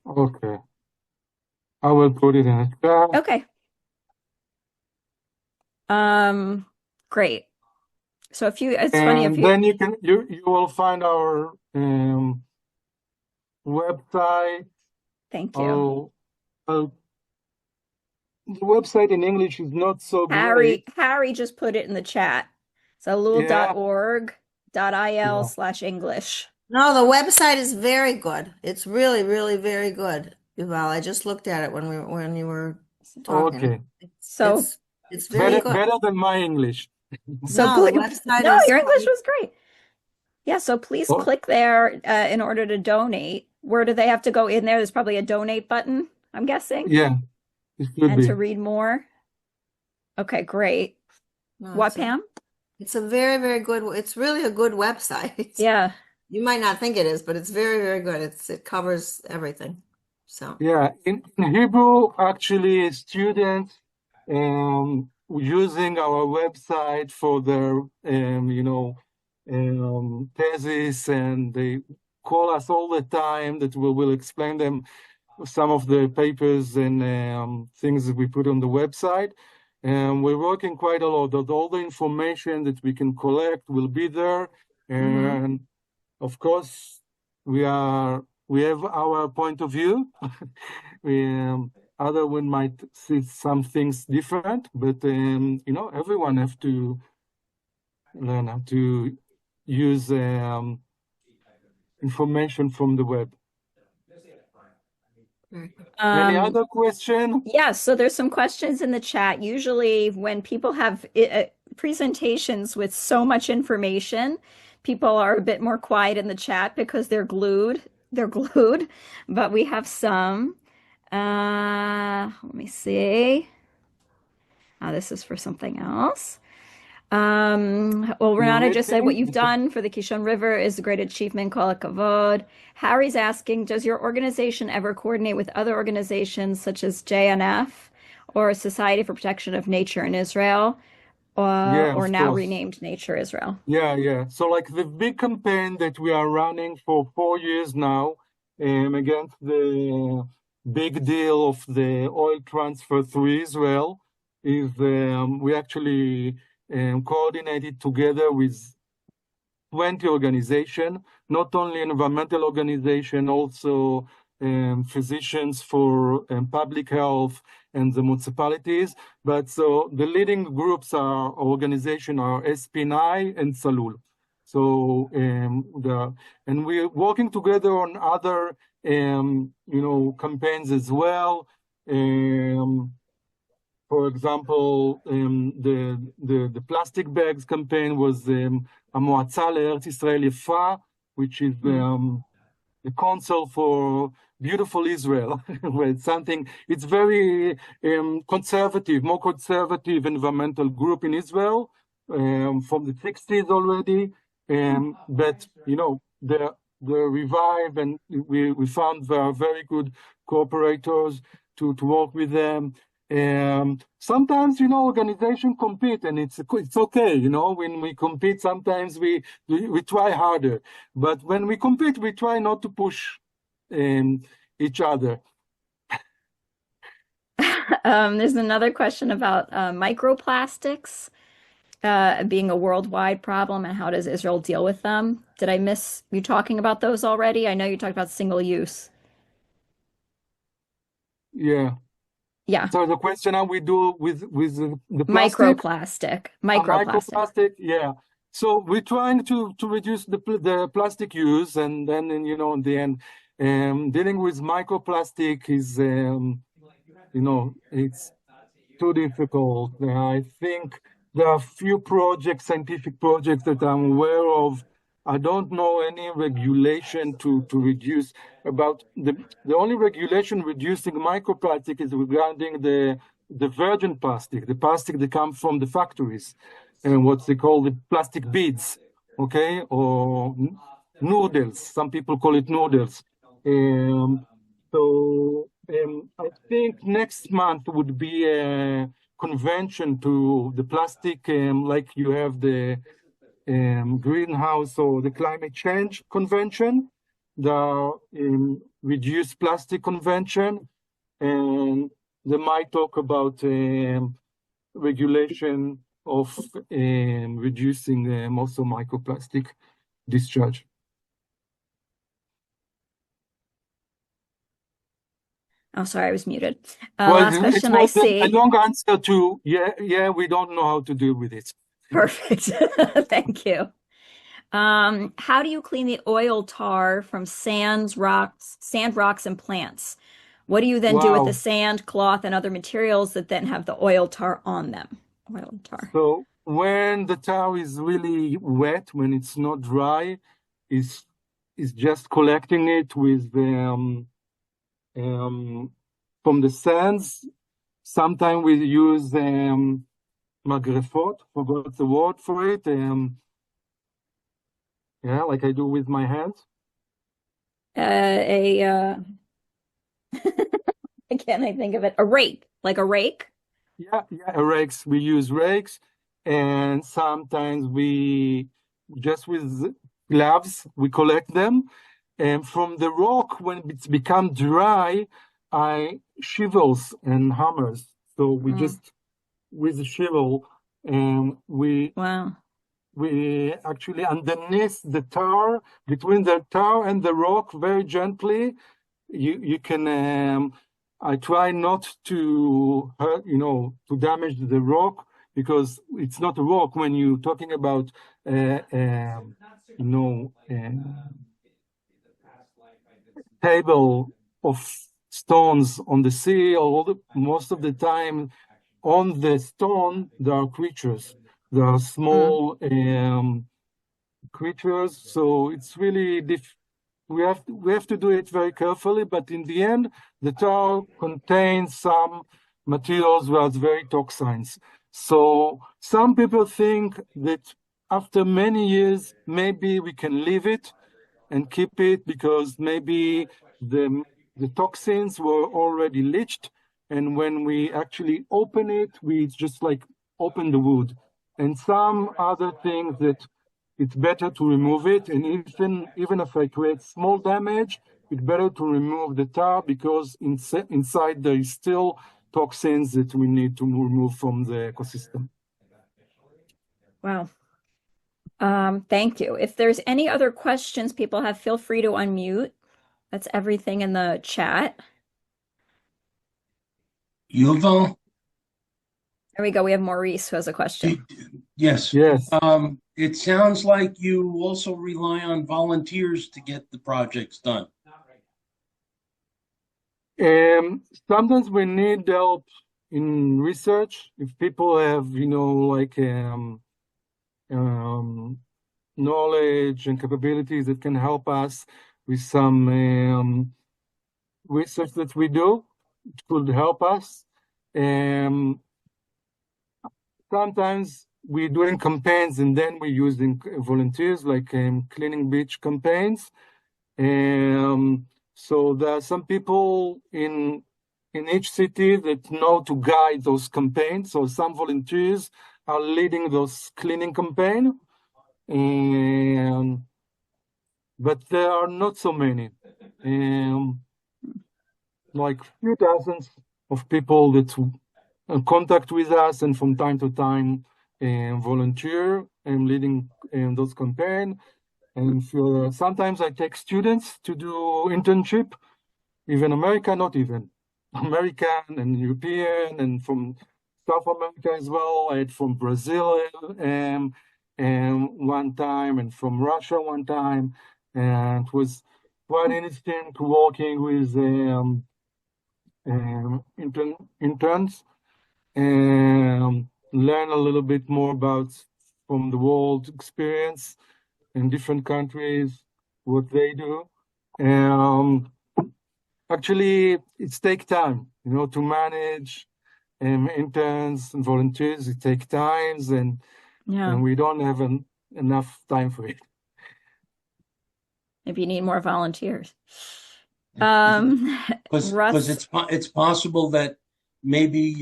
Speaker 2: Okay. I will put it in the chat.
Speaker 1: Okay. Great. So it's funny if
Speaker 2: And
Speaker 1: you,
Speaker 2: then you will find our website.
Speaker 1: thank you.
Speaker 2: Oh, the website in English is not so great.
Speaker 1: Harry just put it in the chat.
Speaker 2: Yeah, yeah.
Speaker 1: Zalul.org.il/English.
Speaker 3: No, the website is very good. It's really, really very good, Yuval. I just looked at it when you were talking.
Speaker 2: Okay.
Speaker 3: It's
Speaker 1: So,
Speaker 3: it's it's very
Speaker 2: Better
Speaker 3: good.
Speaker 2: than my English.
Speaker 1: so
Speaker 3: No, the
Speaker 1: please,
Speaker 3: website
Speaker 1: no,
Speaker 3: is
Speaker 1: your English
Speaker 3: quite.
Speaker 1: was great. Yeah, so please
Speaker 2: Oh,
Speaker 1: click there in order to donate. Where do they have to go in there? There's probably a donate button, I'm guessing,
Speaker 2: yeah, it should
Speaker 1: and to
Speaker 2: be.
Speaker 1: read more. Okay, great.
Speaker 3: No,
Speaker 1: What, Pam?
Speaker 3: it's a very, very good. It's really a good website.
Speaker 1: Yeah.
Speaker 3: You might not think it is, but it's very, very good. It covers everything. So,
Speaker 2: Yeah, in Hebrew, actually, students using our website for their thesis, and they call us all the time that we will explain them some of the papers and things that we put on the website. And we're working quite a lot. That all the information that we can collect will be there, and of course, we have our point of view. we, other one might see some things different, but everyone have to learn how to use information from the web. Any other question?
Speaker 1: Yeah, so there's some questions in the chat. Usually, when people have presentations with so much information, people are a bit more quiet in the chat because they're glued. They're glued, but we have some. Let me see. This is for something else. Well, Renata just said what
Speaker 2: Anything?
Speaker 1: you've done for the Kishon River is a great achievement. Kol hakavod. Harry's asking, does your organization ever coordinate with other organizations such as JNF or Society for Protection of Nature in Israel,
Speaker 2: Yeah,
Speaker 1: or
Speaker 2: of
Speaker 1: now
Speaker 2: course.
Speaker 1: renamed Nature Israel?
Speaker 2: Yeah. So like the big campaign that we are running for 4 years now, against the big deal of the oil transfer through Israel, is we actually coordinated together with 20 organizations, not only environmental organization, also physicians for public health and the municipalities. But so the leading groups are organization are SPNI and Zalul. So and we're working together on other campaigns as well. For example, the plastic bags campaign was המועצה לארץ ישראל יפה, which is the council for beautiful Israel. It's something, it's very conservative, more conservative environmental group in Israel from the 60s already. But, they're revived, and we found they are very good cooperators to work with them. Sometimes, organizations compete, and it's okay. When we compete, sometimes we try harder. But when we compete, we try not to push each other.
Speaker 1: There's another question about microplastics being a worldwide problem and how does Israel deal with them? Did I miss you talking about those already? I know you talked about single use.
Speaker 2: Yeah.
Speaker 1: Yeah.
Speaker 2: So the question how we do with the plastic,
Speaker 1: Microplastic.
Speaker 2: microplastic, yeah. So we're trying to reduce the plastic use, and then in the end, dealing with microplastic is it's too difficult. I think there are few scientific projects that I'm aware of. I don't know any regulation to reduce about the only regulation reducing microplastic is regarding the virgin plastic, the plastic that comes from the factories, and what they call the plastic beads, okay, or noodles. Some people call it noodles. I think next month would be a convention to the plastic, like you have the greenhouse or the climate change convention, the reduced plastic convention. and they might talk about regulation of reducing also microplastic discharge.
Speaker 1: Oh, sorry, I was muted.
Speaker 2: Well,
Speaker 1: Last
Speaker 2: it
Speaker 1: question I
Speaker 2: was a
Speaker 1: see.
Speaker 2: long answer to, yeah, we don't know how to deal with it.
Speaker 1: Perfect. Thank you. How do you clean the oil tar from sand, rocks, and plants? What do you then do with the
Speaker 2: Wow.
Speaker 1: sand, cloth, and other materials that then have the oil tar on them? Oil tar.
Speaker 2: So when the tar is really wet, when it's not dry, is just collecting it with from the sands. Sometimes we use magrefot, forgot the word for it. Yeah, like I do with my hands.
Speaker 1: A Again, I think of it, a rake, like a rake.
Speaker 2: Yeah, rakes. We use rakes, and sometimes we just with gloves we collect them. And from the rock, when it's become dry, I shovels and hammers. So we just with the shovel, and
Speaker 1: Wow.
Speaker 2: we actually underneath the tar, between the tar and the rock, very gently. You can. I try not to hurt, to damage the rock because it's not a rock when you're talking about, you know, table of stones on the sea. Most of the time, on the stone there are creatures. There are small creatures, so it's really we have to do it very carefully, but in the end, the tar contains some materials that are very toxins. So some people think that after many years, maybe we can leave it and keep it because maybe the toxins were already leached, and when we actually open it, we just like open the wood. And some other things that it's better to remove it, and even if I create small damage, it's better to remove the tar because inside there is still toxins that we need to remove from the ecosystem.
Speaker 1: Wow. Thank you. If there's any other questions people have, feel free to unmute. That's everything in the chat.
Speaker 4: Yuval,
Speaker 1: There we go. We have Maurice who has a question.
Speaker 4: yes.
Speaker 2: Yes.
Speaker 4: It sounds like you also rely on volunteers to get the projects done.
Speaker 2: Sometimes we need help in research. If people have, knowledge and capabilities that can help us with some research that we do, it could help us. Sometimes we're doing campaigns and then we're using volunteers, like cleaning beach campaigns. So there are some people in each city that know to guide those campaigns. So some volunteers are leading those cleaning campaigns, but there are not so many. Like few thousands of people that contact with us and from time to time volunteer and leading those campaigns. And sometimes I take students to do internship, even American, not even American and European, and from South America as well. I had from Brazil one time, and from Russia one time, and it was quite interesting working with interns and learn a little bit more about from the world experience in different countries, what they do. Actually, it takes time, to manage interns and volunteers. It takes time, and we don't have enough time for it.
Speaker 1: Maybe you need more volunteers.
Speaker 4: Because it's possible that maybe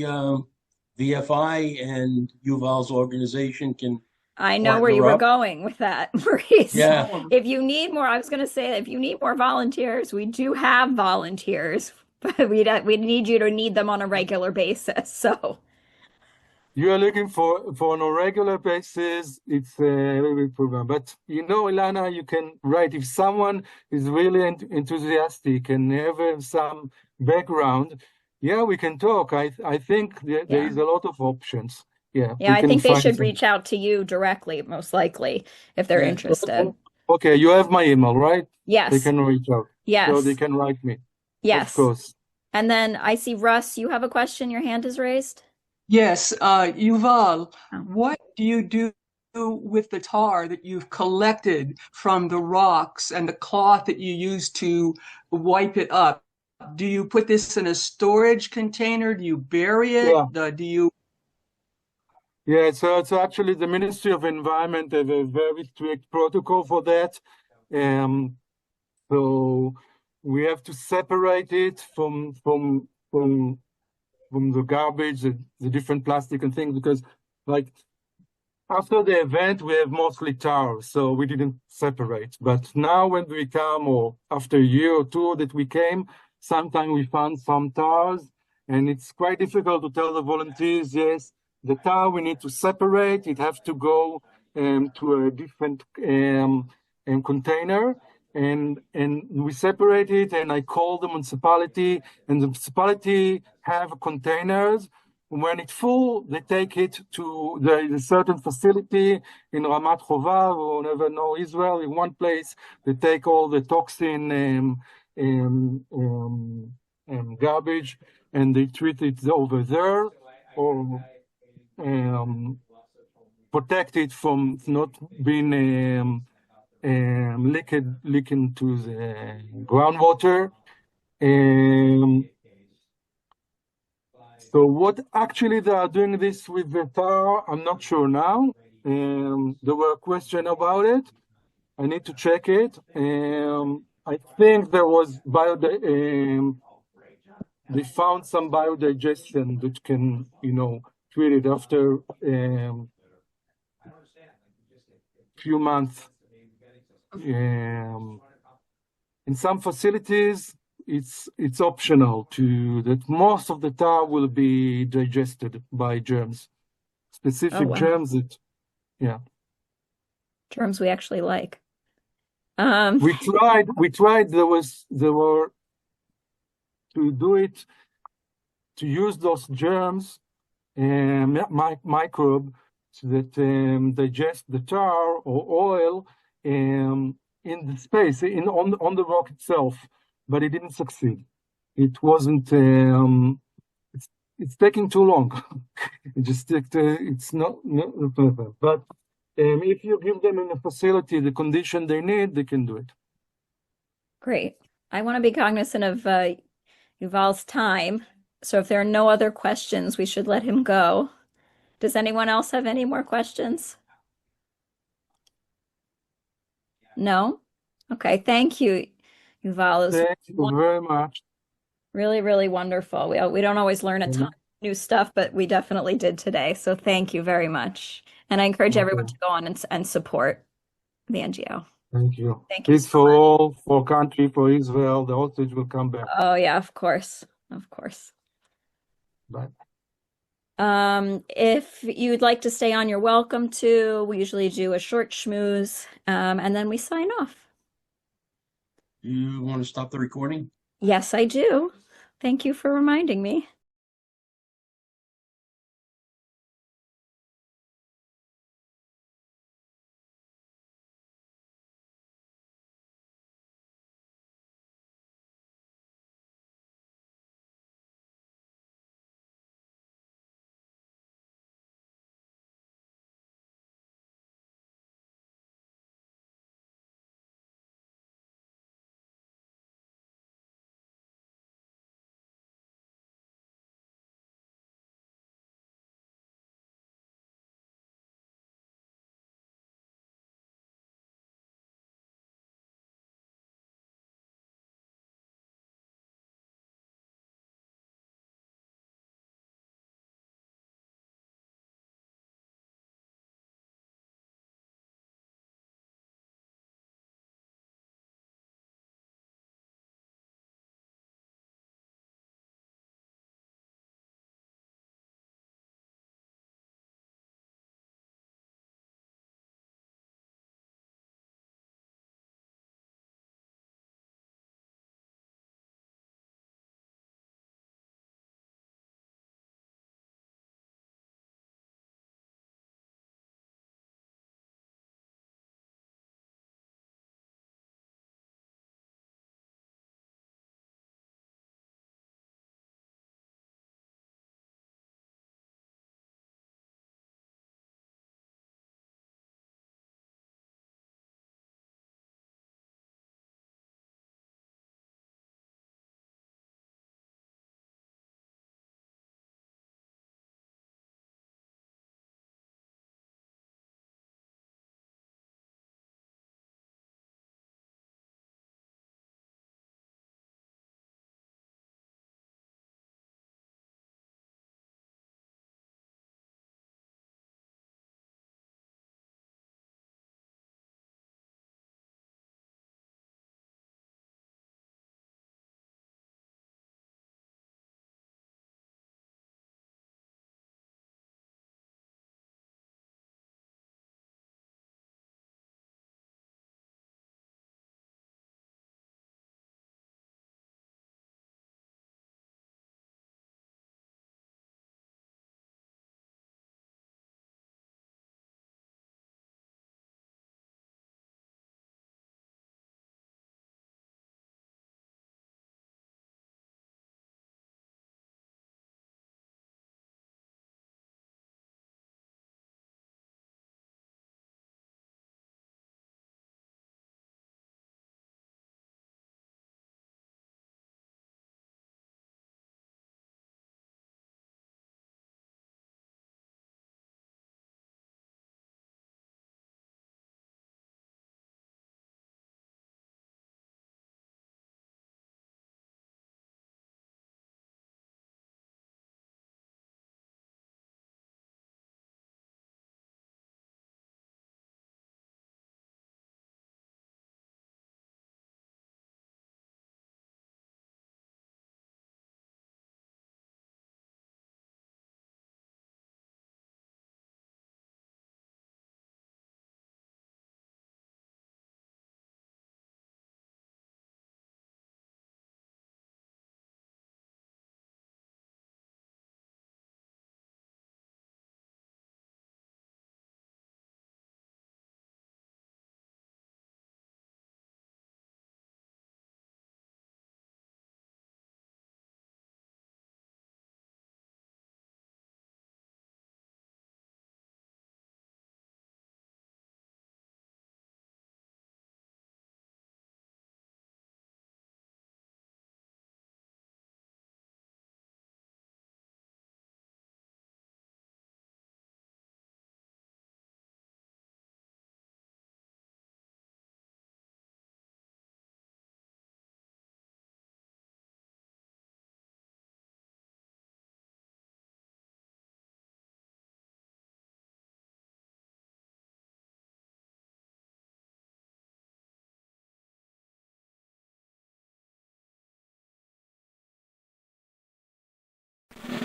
Speaker 4: VFI and Yuval's organization can.
Speaker 1: I know where you were going with that, Maurice.
Speaker 4: Yeah.
Speaker 1: If you need more, I was going to say, if you need more volunteers, we do have volunteers. but we need you to need them on a regular basis. So
Speaker 2: You are looking for on a regular basis, it's a little bit problem. But Ilana, you can write if someone is really enthusiastic and have some background. Yeah, we can talk. I think there
Speaker 1: yeah.
Speaker 2: is a lot of options. Yeah,
Speaker 1: Yeah,
Speaker 2: we
Speaker 1: I
Speaker 2: can
Speaker 1: think they
Speaker 2: find
Speaker 1: should
Speaker 2: some.
Speaker 1: reach out to you directly, most likely, if they're
Speaker 4: Yeah.
Speaker 1: interested.
Speaker 2: Okay, you have my email, right? They
Speaker 1: Yes.
Speaker 2: can reach out. So they
Speaker 1: Yes.
Speaker 2: can write me. Of
Speaker 1: Yes.
Speaker 2: course.
Speaker 1: And then I see Russ, you have a question. Your hand is raised.
Speaker 5: Yes, Yuval,
Speaker 1: Oh.
Speaker 5: what do you do with the tar that you've collected from the rocks and the cloth that you use to wipe it up? Do you put this in a storage container? Do you bury it?
Speaker 2: Yeah.
Speaker 5: Do you?
Speaker 2: Yeah, so actually the Ministry of Environment have a very strict protocol for that. So we have to separate it from the garbage, the different plastic and things, because like after the event we have mostly tar, so we didn't separate. But now when we come, or after a year or two that we came, sometimes we found some tars, and it's quite difficult to tell the volunteers, yes, the tar we need to separate, it has to go to a different container, and we separate it, and I call the municipality, and the municipality have containers. When it's full, they take it to the certain facility in Ramat Chovav or never know Israel. In one place, they take all the toxin garbage and they treat it over there, or protect it from not being leaking to the groundwater. So what actually they are doing this with the tar, I'm not sure now. There were questions about it. I need to check it. I think there was they found some biodigestion that can, treat it after few months. In some facilities, it's optional that most of the tar will be digested by germs, specific
Speaker 1: wow.
Speaker 2: germs that, yeah.
Speaker 1: Germs we actually like.
Speaker 2: We tried, there were to do it, to use those germs, microbe, that digest the tar or oil in the space, on the rock itself, but it didn't succeed. It wasn't, it's taking too long. It's not perfect. But if you give them in a facility the condition they need, they can do it.
Speaker 1: Great. I want to be cognizant of Yuval's time. So if there are no other questions, we should let him go. Does anyone else have any more questions? No? Okay, thank you, Yuval.
Speaker 2: Thank you very much.
Speaker 1: Really, really wonderful. We don't always learn a ton of new stuff, but we definitely did today. So thank you very much. And I encourage everyone to go on and support the NGO.
Speaker 2: Thank you.
Speaker 1: Thank you
Speaker 2: Peace
Speaker 1: so
Speaker 2: for
Speaker 1: much.
Speaker 2: all, for country, for Israel. The hostage will come back.
Speaker 1: Oh yeah, of course. Of course.
Speaker 2: Bye.
Speaker 1: If you'd like to stay on, you're welcome to. We usually do a short schmooze, and then we sign off.
Speaker 4: You want to stop the recording?
Speaker 1: Yes, I do. Thank you for reminding me.